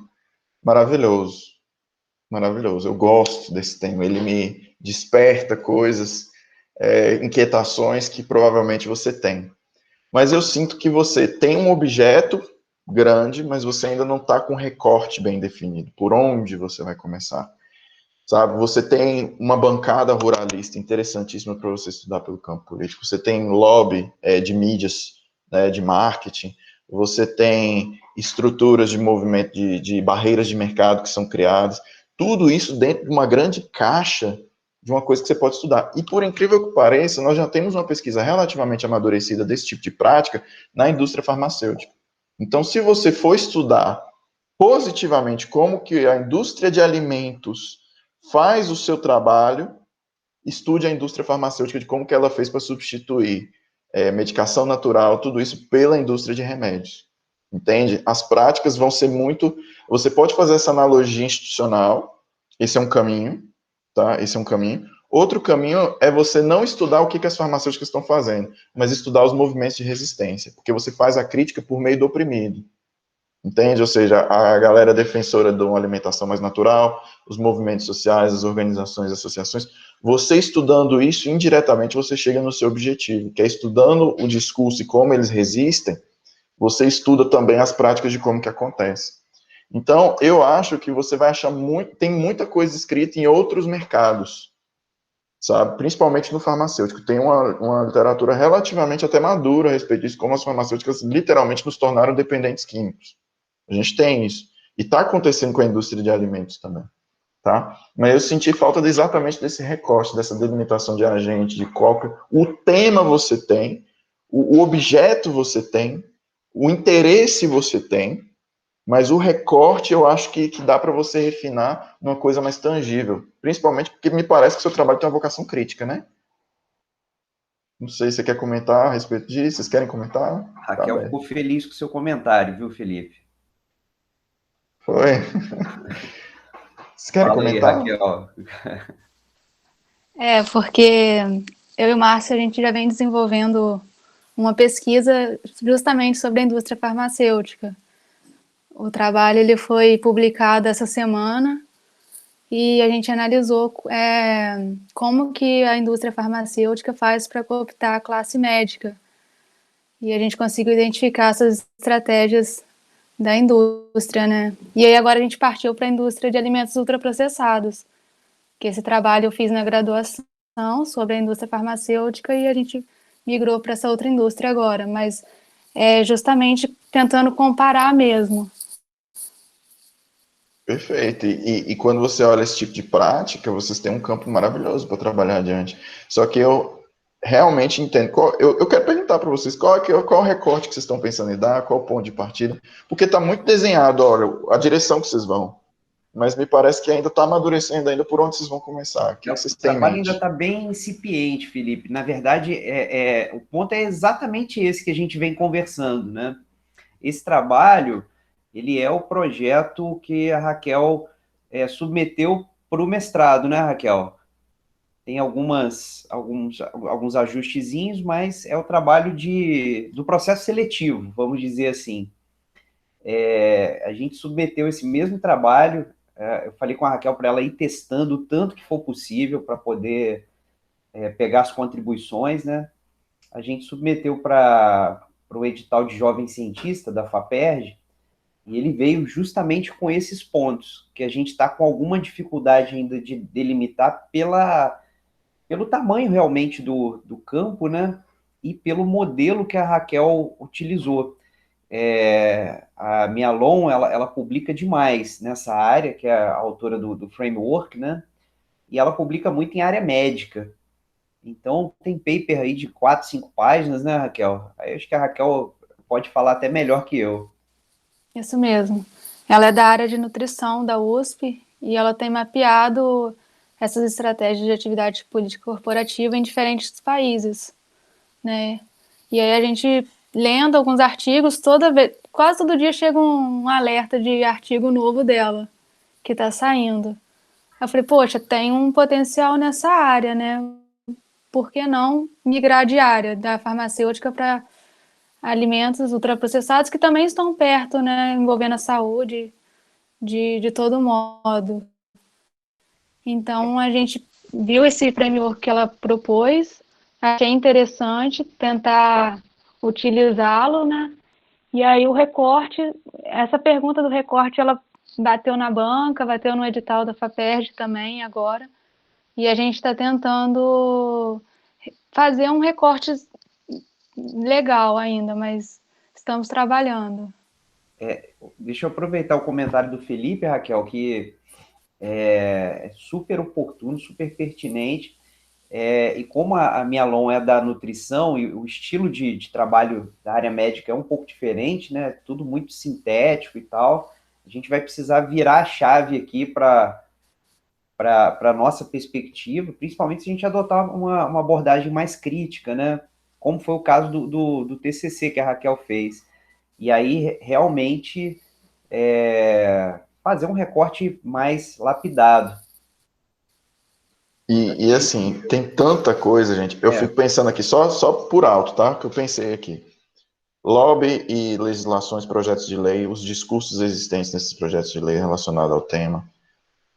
maravilhoso, maravilhoso. Eu gosto desse tema, ele me desperta coisas, inquietações que provavelmente você tem. Mas eu sinto que você tem um objeto grande, mas você ainda não está com um recorte bem definido. Por onde você vai começar? Sabe, você tem uma bancada ruralista interessantíssima para você estudar pelo campo político. Você tem lobby de mídias, né, de marketing. você tem estruturas de movimento, de barreiras de mercado que são criadas, tudo isso dentro de uma grande caixa de uma coisa que você pode estudar. E por incrível que pareça, nós já temos uma pesquisa relativamente amadurecida desse tipo de prática na indústria farmacêutica. Então, se você for estudar positivamente como que a indústria de alimentos faz o seu trabalho, estude a indústria farmacêutica de como que ela fez para substituir medicação natural, tudo isso pela indústria de remédios. Entende? As práticas vão ser muito... Você pode fazer essa analogia institucional, esse é um caminho, tá? Esse é um caminho. Outro caminho é você não estudar o que as farmacêuticas estão fazendo, mas estudar os movimentos de resistência, porque você faz a crítica por meio do oprimido. Entende? Ou seja, a galera defensora de uma alimentação mais natural, os movimentos sociais, as organizações, associações, você estudando isso, indiretamente você chega no seu objetivo, que é estudando o discurso e como eles resistem, você estuda também as práticas de como que acontece. Então, eu acho que você vai achar tem muita coisa escrita em outros mercados, sabe? Principalmente no farmacêutico. Tem uma literatura relativamente até madura a respeito disso, como as farmacêuticas literalmente nos tornaram dependentes químicos. A gente tem isso. E está acontecendo com a indústria de alimentos também. Tá? Mas eu senti falta exatamente desse recorte, dessa delimitação de agente, de qual o tema você tem, o objeto você tem, o interesse você tem, mas o recorte eu acho que dá para você refinar numa coisa mais tangível. Principalmente porque me parece que o seu trabalho tem uma vocação crítica, né? Não sei se você quer comentar a respeito disso, vocês querem comentar? Raquel ficou feliz com o seu comentário, viu, Felipe? Foi. Vocês querem comentar? Aí, Raquel. Porque eu e o Márcio, a gente já vem desenvolvendo uma pesquisa justamente sobre a indústria farmacêutica. O trabalho ele foi publicado essa semana e a gente analisou como que a indústria farmacêutica faz para cooptar a classe médica. E a gente conseguiu identificar essas estratégias da indústria, né? E aí agora a gente partiu para a indústria de alimentos ultraprocessados, que esse trabalho eu fiz na graduação sobre a indústria farmacêutica e a gente migrou para essa outra indústria agora, mas é justamente tentando comparar mesmo. Perfeito. E quando você olha esse tipo de prática, vocês têm um campo maravilhoso para trabalhar adiante. Só que eu realmente entendo. Eu quero perguntar para vocês qual o recorte que vocês estão pensando em dar, qual o ponto de partida, porque está muito desenhado, olha, a direção que vocês vão. Mas me parece que ainda está amadurecendo ainda por onde vocês vão começar. O que vocês têm em mente? O trabalho ainda está bem incipiente, Felipe. Na verdade, o ponto é exatamente esse que a gente vem conversando, né? Esse trabalho, ele é o projeto que a Raquel submeteu para o mestrado, né, Raquel? Tem alguns ajustezinhos, mas é o trabalho do processo seletivo, vamos dizer assim. A gente submeteu esse mesmo trabalho, eu falei com a Raquel para ela ir testando o tanto que for possível para poder pegar as contribuições, né? A gente submeteu para o edital de jovem cientista da FAPERJ, e ele veio justamente com esses pontos, que a gente está com alguma dificuldade ainda de delimitar pelo tamanho realmente do campo, né? E pelo modelo que a Raquel utilizou. A Mialon, ela publica demais nessa área, que é a autora do framework, né? E ela publica muito em área médica. Então, tem paper aí de 4, 5 páginas, né, Raquel? Aí acho que a Raquel pode falar até melhor que eu. Isso mesmo. Ela é da área de nutrição da USP e ela tem mapeado essas estratégias de atividade política corporativa em diferentes países, né? E aí a gente, lendo alguns artigos, quase todo dia chega um alerta de artigo novo dela, que está saindo. Eu falei, poxa, tem um potencial nessa área, né? Por que não migrar de área da farmacêutica para alimentos ultraprocessados que também estão perto, né? Envolvendo a saúde de todo modo. Então, a gente viu esse framework que ela propôs, achei interessante tentar utilizá-lo, né? E aí o recorte, essa pergunta do recorte, ela bateu na banca, bateu no edital da FAPERJ também agora, e a gente está tentando fazer um recorte legal ainda, mas Estamos trabalhando. Deixa eu aproveitar o comentário do Felipe, Raquel, que é super oportuno, super pertinente. E como a minha aluna é da nutrição e o estilo de trabalho da área médica é um pouco diferente, né? Tudo muito sintético e tal, a gente vai precisar virar a chave aqui para a nossa perspectiva, principalmente se a gente adotar uma abordagem mais crítica, né? Como foi o caso do TCC que a Raquel fez. E aí, realmente, fazer um recorte mais lapidado. E assim, tem tanta coisa, gente. Eu fico pensando aqui, só por alto, tá? Que eu pensei aqui. Lobby e legislações, projetos de lei, os discursos existentes nesses projetos de lei relacionados ao tema.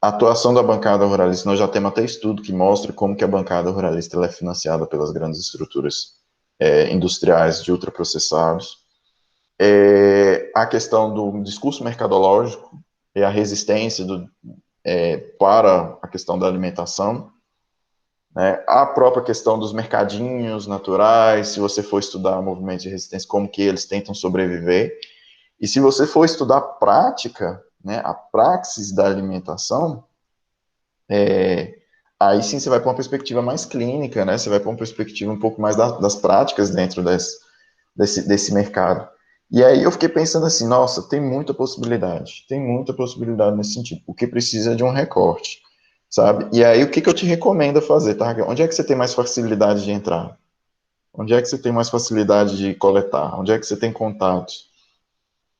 A atuação da bancada ruralista, nós já temos até estudo que mostra como que a bancada ruralista ela é financiada pelas grandes estruturas industriais de ultraprocessados. A questão do discurso mercadológico e a resistência para a questão da alimentação. Né? A própria questão dos mercadinhos naturais, se você for estudar movimentos de resistência, como que eles tentam sobreviver. E se você for estudar a prática, né, a praxis da alimentação, aí sim você vai para uma perspectiva mais clínica, né? Você vai para uma perspectiva um pouco mais das práticas dentro desse mercado. E aí eu fiquei pensando assim, nossa, tem muita possibilidade nesse sentido, o que precisa de um recorte, sabe? E aí o que eu te recomendo fazer, tá? Onde é que você tem mais facilidade de entrar? Onde é que você tem mais facilidade de coletar? Onde é que você tem contatos?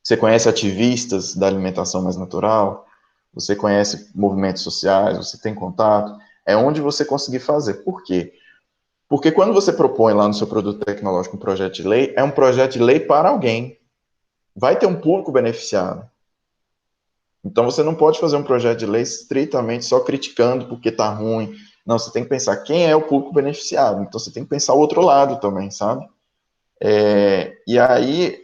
Você conhece ativistas da alimentação mais natural? Você conhece movimentos sociais? Você tem contato? É onde você conseguir fazer. Por quê? Porque quando você propõe lá no seu produto tecnológico um projeto de lei, é um projeto de lei para alguém. Vai ter um público beneficiado. Então você não pode fazer um projeto de lei estritamente só criticando porque está ruim. Não, você tem que pensar quem é o público beneficiado. Então você tem que pensar o outro lado também, sabe? E aí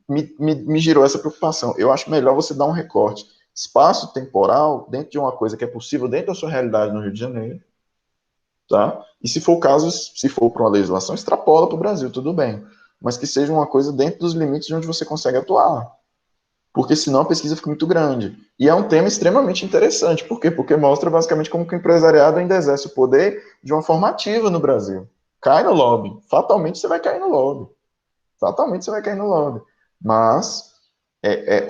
me gerou essa preocupação. Eu acho melhor você dar um recorte espaço temporal dentro de uma coisa que é possível dentro da sua realidade no Rio de Janeiro, tá? E se for o caso, se for para uma legislação, extrapola para o Brasil, tudo bem. Mas que seja uma coisa dentro dos limites de onde você consegue atuar. Porque senão a pesquisa fica muito grande. E é um tema extremamente interessante. Por quê? Porque mostra basicamente como que o empresariado ainda exerce o poder de uma forma ativa no Brasil. Cai no lobby. Fatalmente você vai cair no lobby. Mas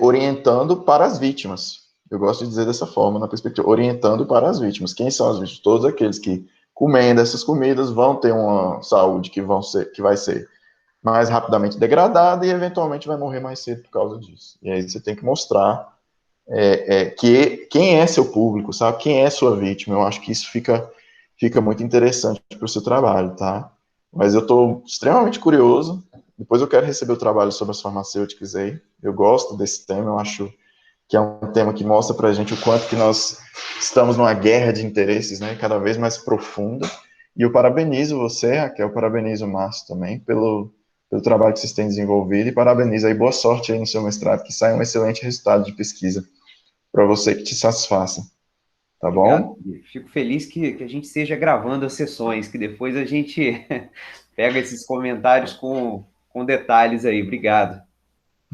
orientando para as vítimas. Eu gosto de dizer dessa forma, na perspectiva, orientando para as vítimas. Quem são as vítimas? Todos aqueles que, comendo essas comidas, vão ter uma saúde que vai ser mais rapidamente degradada e, eventualmente, vai morrer mais cedo por causa disso. E aí você tem que mostrar quem é seu público, sabe? Quem é sua vítima. Eu acho que isso fica muito interessante para o seu trabalho, tá? Mas eu estou extremamente curioso. Depois eu quero receber o trabalho sobre as farmacêuticas aí. Eu gosto desse tema, eu acho que é um tema que mostra para a gente o quanto que nós estamos numa guerra de interesses, né, cada vez mais profunda. E eu parabenizo você, Raquel, parabenizo o Márcio também pelo trabalho que vocês têm desenvolvido e parabenizo aí, boa sorte aí no seu mestrado, que saia um excelente resultado de pesquisa para você, que te satisfaça. Tá bom? Fico feliz que a gente esteja gravando as sessões, que depois a gente pega esses comentários com detalhes aí. Obrigado.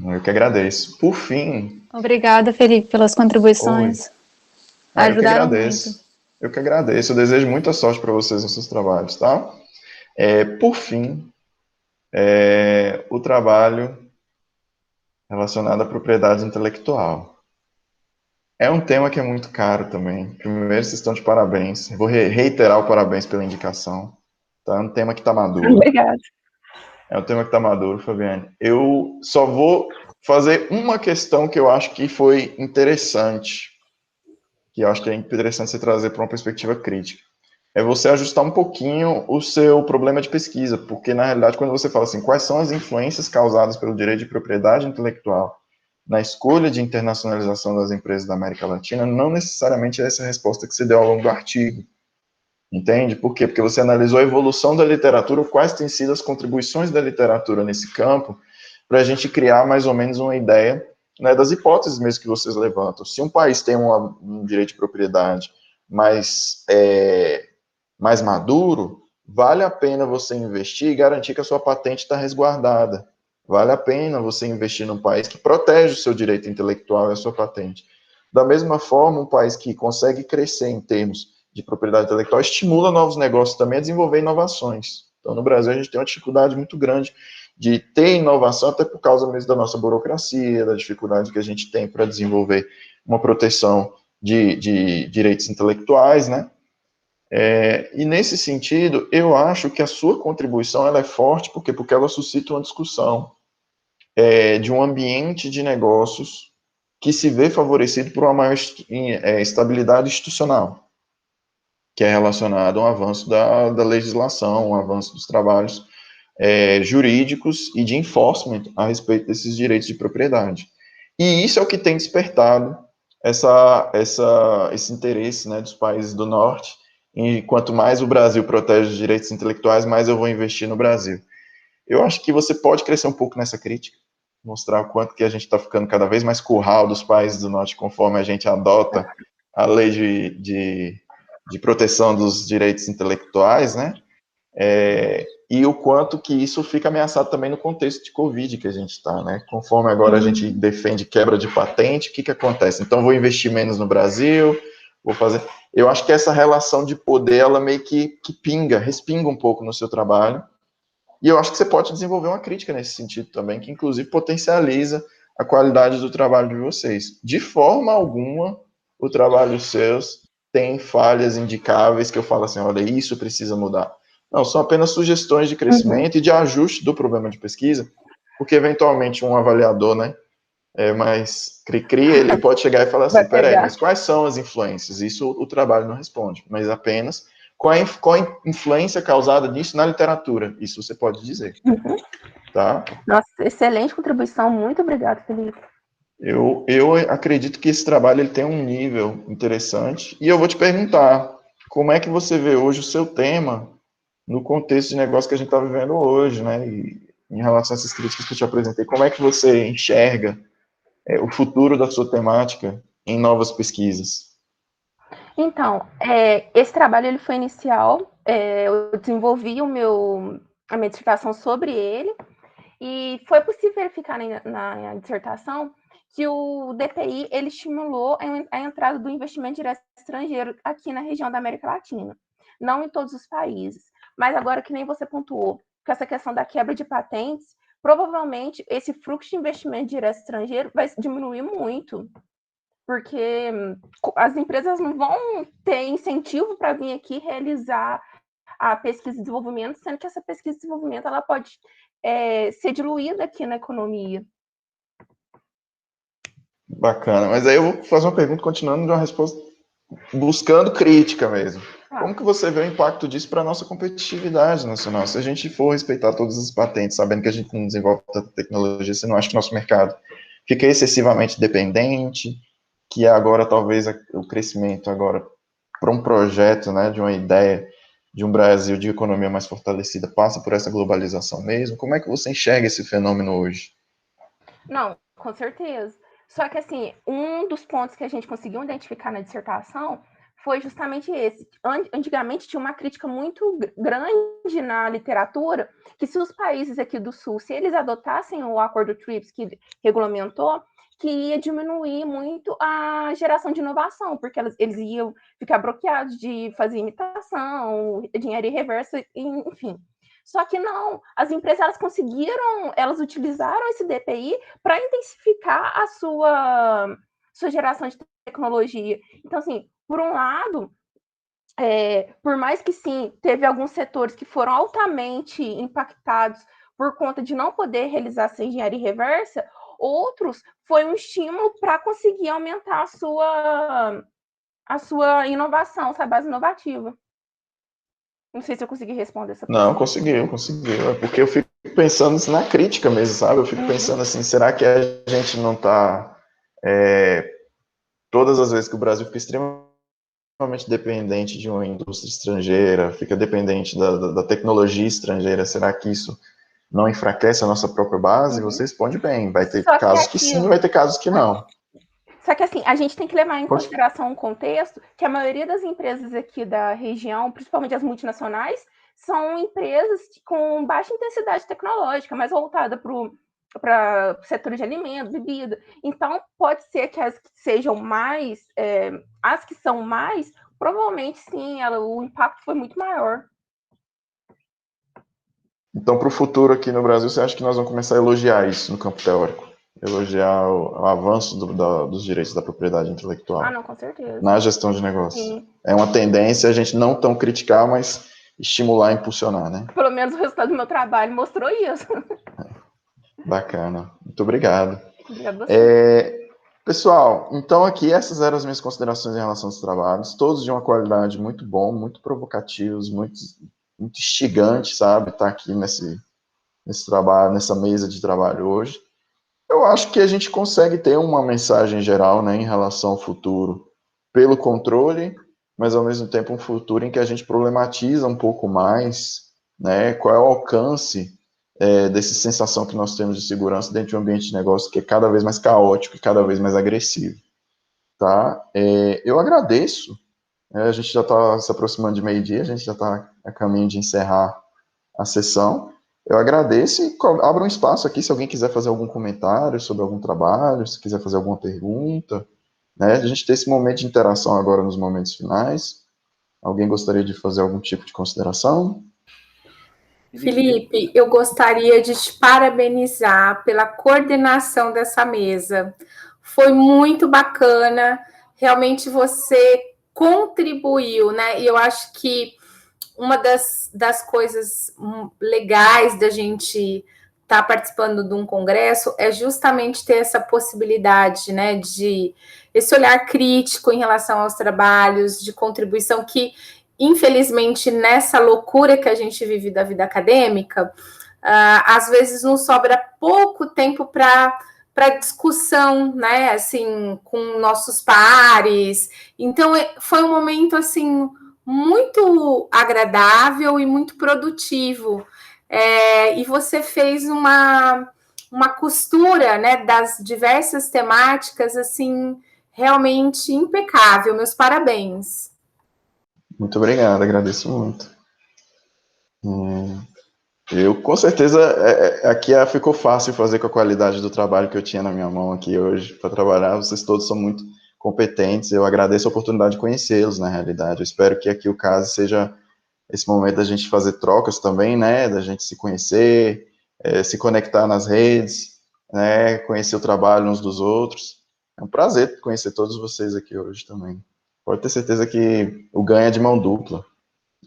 Eu que agradeço. Por fim... Obrigada, Felipe, pelas contribuições. Ajudaram muito. Eu que agradeço. Eu desejo muita sorte para vocês nos seus trabalhos, tá? Por fim, o trabalho relacionado à propriedade intelectual. É um tema que é muito caro também. Primeiro, vocês estão de parabéns. Eu vou reiterar o parabéns pela indicação. Tá? É um tema que está maduro. Obrigada. É um tema que está maduro, Fabiane. Eu só vou fazer uma questão que eu acho que foi interessante, que eu acho que é interessante você trazer para uma perspectiva crítica. É você ajustar um pouquinho o seu problema de pesquisa, porque, na realidade, quando você fala assim, quais são as influências causadas pelo direito de propriedade intelectual na escolha de internacionalização das empresas da América Latina, não necessariamente é essa a resposta que você deu ao longo do artigo. Entende? Por quê? Porque você analisou a evolução da literatura, quais têm sido as contribuições da literatura nesse campo, para a gente criar mais ou menos uma ideia, né, das hipóteses mesmo que vocês levantam. Se um país tem um direito de propriedade mais maduro, vale a pena você investir e garantir que a sua patente está resguardada. vale a pena você investir num país que protege o seu direito intelectual e a sua patente. Da mesma forma, um país que consegue crescer em termos de propriedade intelectual estimula novos negócios também a desenvolver inovações. Então, no Brasil, a gente tem uma dificuldade muito grande de ter inovação, até por causa mesmo da nossa burocracia, da dificuldade que a gente tem para desenvolver uma proteção de direitos intelectuais, né? E nesse sentido, eu acho que a sua contribuição ela é forte, porque ela suscita uma discussão de um ambiente de negócios que se vê favorecido por uma maior estabilidade institucional, que é relacionado ao avanço da legislação, ao avanço dos trabalhos jurídicos e de enforcement a respeito desses direitos de propriedade. E isso é o que tem despertado esse interesse, né, dos países do norte, e quanto mais o Brasil protege os direitos intelectuais, mais eu vou investir no Brasil. Eu acho que você pode crescer um pouco nessa crítica, mostrar o quanto que a gente está ficando cada vez mais curral dos países do norte, conforme a gente adota a lei de proteção dos direitos intelectuais, né? E o quanto que isso fica ameaçado também no contexto de Covid que a gente está, né? Conforme agora a gente defende quebra de patente, o que acontece? Então, vou investir menos no Brasil, vou fazer... Eu acho que essa relação de poder, ela meio que respinga um pouco no seu trabalho, e eu acho que você pode desenvolver uma crítica nesse sentido também, que inclusive potencializa a qualidade do trabalho de vocês. De forma alguma, o trabalho seus tem falhas indicáveis que eu falo assim, olha, isso precisa mudar. Não, são apenas sugestões de crescimento e de ajuste do problema de pesquisa, porque eventualmente um avaliador, né, mais cri-cri, ele pode chegar e falar assim, peraí, mas quais são as influências? Isso o trabalho não responde, mas apenas qual a influência causada nisso na literatura? Isso você pode dizer. Tá? Nossa, excelente contribuição, muito obrigada, Felipe. Eu acredito que esse trabalho ele tem um nível interessante, e eu vou te perguntar, como é que você vê hoje o seu tema no contexto de negócio que a gente está vivendo hoje, né? E em relação a essas críticas que eu te apresentei, como é que você enxerga o futuro da sua temática em novas pesquisas? Então, esse trabalho ele foi inicial, eu desenvolvi a minha dissertação sobre ele, e foi possível verificar na dissertação que o DPI ele estimulou a entrada do investimento direto estrangeiro aqui na região da América Latina, não em todos os países, mas agora que nem você pontuou, com essa questão da quebra de patentes, provavelmente esse fluxo de investimento direto estrangeiro vai diminuir muito, porque as empresas não vão ter incentivo para vir aqui realizar a pesquisa e desenvolvimento, sendo que essa pesquisa e desenvolvimento ela pode ser diluída aqui na economia. Bacana, mas aí eu vou fazer uma pergunta continuando de uma resposta, buscando crítica mesmo. Como que você vê o impacto disso para a nossa competitividade nacional? Se a gente for respeitar todas as patentes, sabendo que a gente não desenvolve tanta tecnologia, você não acha que o nosso mercado fica excessivamente dependente, que agora talvez o crescimento agora para um projeto, né, de uma ideia de um Brasil de economia mais fortalecida passa por essa globalização mesmo? Como é que você enxerga esse fenômeno hoje? Não, com certeza. Só que, assim, um dos pontos que a gente conseguiu identificar na dissertação foi justamente esse. Antigamente tinha uma crítica muito grande na literatura que se os países aqui do Sul, se eles adotassem o Acordo TRIPS que regulamentou, que ia diminuir muito a geração de inovação, porque eles iam ficar bloqueados de fazer imitação, engenharia reversa, enfim. Só que não, as empresas elas conseguiram, elas utilizaram esse DPI para intensificar a sua geração de tecnologia. Então, assim, por um lado, por mais que sim, teve alguns setores que foram altamente impactados por conta de não poder realizar essa engenharia reversa, outros foi um estímulo para conseguir aumentar a sua inovação, a base inovativa. Não sei se eu consegui responder essa pergunta. Não, conseguiu. É porque eu fico pensando na crítica mesmo, sabe? Eu fico pensando assim, será que a gente não está... todas as vezes que o Brasil fica extremamente dependente de uma indústria estrangeira, fica dependente da tecnologia estrangeira, será que isso não enfraquece a nossa própria base? Você responde bem, vai ter casos que sim, vai ter casos que não. Só que assim, a gente tem que levar em consideração um contexto que a maioria das empresas aqui da região, principalmente as multinacionais, são empresas com baixa intensidade tecnológica, mais voltada para para o setor de alimentos, bebida. Então, pode ser que as que sejam mais, as que são mais, provavelmente sim, o impacto foi muito maior. Então, para o futuro aqui no Brasil, você acha que nós vamos começar a elogiar isso no campo teórico? Elogiar o avanço dos direitos da propriedade intelectual Não, com certeza. na gestão de negócios. Sim. É uma tendência a gente não tão criticar, mas estimular e impulsionar, né? Pelo menos o resultado do meu trabalho mostrou isso. Bacana. Muito obrigado. Obrigada a você. Pessoal, então aqui essas eram as minhas considerações em relação aos trabalhos, todos de uma qualidade muito bom, muito provocativos, muito instigante, sabe? Estar aqui nesse trabalho, nessa mesa de trabalho hoje. Eu acho que a gente consegue ter uma mensagem geral, né, em relação ao futuro, pelo controle, mas ao mesmo tempo um futuro em que a gente problematiza um pouco mais, né, qual é o alcance dessa sensação que nós temos de segurança dentro de um ambiente de negócio que é cada vez mais caótico e cada vez mais agressivo, tá? Eu agradeço, a gente já está se aproximando de meio-dia, a gente já está a caminho de encerrar a sessão. Eu agradeço e abro um espaço aqui se alguém quiser fazer algum comentário sobre algum trabalho, se quiser fazer alguma pergunta, né? A gente tem esse momento de interação agora nos momentos finais. Alguém gostaria de fazer algum tipo de consideração? Felipe, eu gostaria de te parabenizar pela coordenação dessa mesa. Foi muito bacana, realmente você contribuiu, né? E eu acho que uma das coisas legais da gente estar participando de um congresso é justamente ter essa possibilidade, né, de esse olhar crítico em relação aos trabalhos, de contribuição que, infelizmente, nessa loucura que a gente vive da vida acadêmica, às vezes nos sobra pouco tempo para discussão, né, assim, com nossos pares. Então, foi um momento, assim, muito agradável e muito produtivo. E você fez uma costura, né, das diversas temáticas, assim, realmente impecável. Meus parabéns. Muito obrigado, agradeço muito. Eu, com certeza, aqui ficou fácil fazer com a qualidade do trabalho que eu tinha na minha mão aqui hoje para trabalhar. Vocês todos são muito competentes. Eu agradeço a oportunidade de conhecê-los, na realidade. Eu espero que aqui o caso seja esse momento da gente fazer trocas também, né? Da gente se conhecer, se conectar nas redes, né? Conhecer o trabalho uns dos outros. É um prazer conhecer todos vocês aqui hoje também. Pode ter certeza que o ganho é de mão dupla.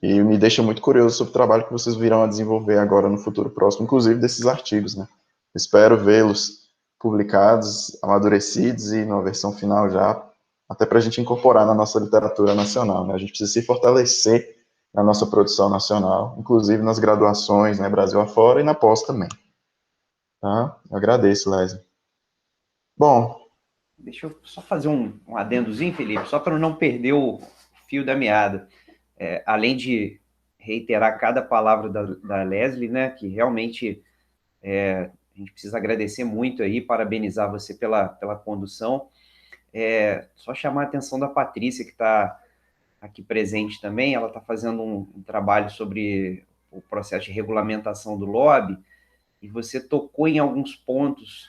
E me deixa muito curioso sobre o trabalho que vocês virão a desenvolver agora no futuro próximo, inclusive desses artigos, né? Espero vê-los publicados, amadurecidos e numa versão final já, até para a gente incorporar na nossa literatura nacional, né? A gente precisa se fortalecer na nossa produção nacional, inclusive nas graduações, né, Brasil afora e na pós também. Tá? Eu agradeço, Leslie. Bom. Deixa eu só fazer um adendozinho, Felipe, só para não perder o fio da meada. Além de reiterar cada palavra da Leslie, né, que realmente a gente precisa agradecer muito aí, parabenizar você pela condução, só chamar a atenção da Patrícia, que está aqui presente também. Ela está fazendo um trabalho sobre o processo de regulamentação do lobby, e você tocou em alguns pontos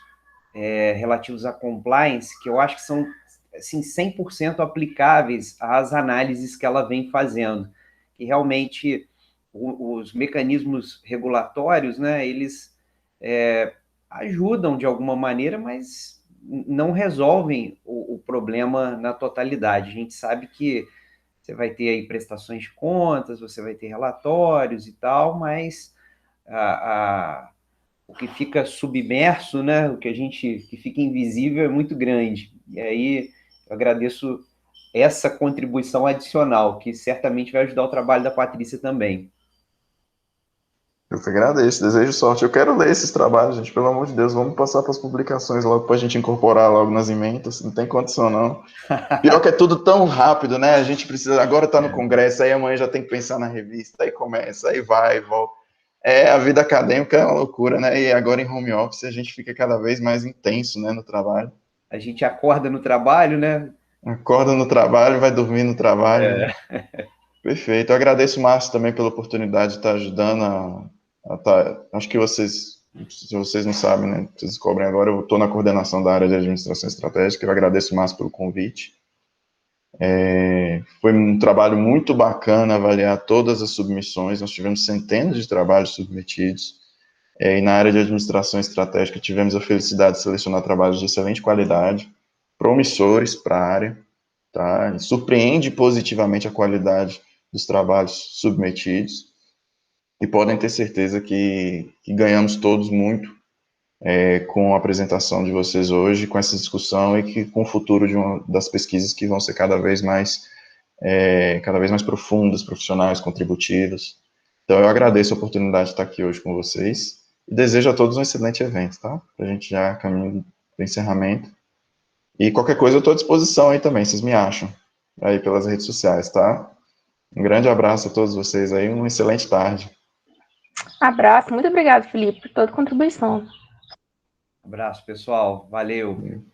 relativos à compliance, que eu acho que são assim, 100% aplicáveis às análises que ela vem fazendo, que realmente os mecanismos regulatórios, né, eles ajudam de alguma maneira, mas não resolvem o problema na totalidade. A gente sabe que você vai ter aí prestações de contas, você vai ter relatórios e tal, mas o que fica submerso, né, o que fica invisível é muito grande. E aí eu agradeço essa contribuição adicional, que certamente vai ajudar o trabalho da Patrícia também. Eu que agradeço, desejo sorte. Eu quero ler esses trabalhos, gente, pelo amor de Deus, vamos passar para as publicações logo para a gente incorporar logo nas ementas, não tem condição não. Pior que é tudo tão rápido, né? A gente precisa, agora tá no congresso, aí amanhã já tem que pensar na revista, aí começa, aí vai, volta. A vida acadêmica é uma loucura, né? E agora em home office a gente fica cada vez mais intenso, né, no trabalho. A gente acorda no trabalho, né? Acorda no trabalho, vai dormir no trabalho. Né? Perfeito. Eu agradeço o Márcio também pela oportunidade de estar ajudando acho que vocês Se vocês não sabem, né, vocês descobrem agora, eu estou na coordenação da área de administração estratégica, eu agradeço mais pelo convite. Foi um trabalho muito bacana avaliar todas as submissões, nós tivemos centenas de trabalhos submetidos, e na área de administração estratégica tivemos a felicidade de selecionar trabalhos de excelente qualidade, promissores para a área, tá? E surpreende positivamente a qualidade dos trabalhos submetidos, e podem ter certeza que ganhamos todos muito com a apresentação de vocês hoje, com essa discussão, e que com o futuro das pesquisas que vão ser cada vez mais profundas, profissionais, contributivas. Então, eu agradeço a oportunidade de estar aqui hoje com vocês, e desejo a todos um excelente evento, tá? A gente já caminha para o encerramento. E qualquer coisa eu estou à disposição aí também, vocês me acham, aí pelas redes sociais, tá? Um grande abraço a todos vocês aí, uma excelente tarde. Abraço, muito obrigado, Felipe, por toda a contribuição. Abraço, pessoal. Valeu.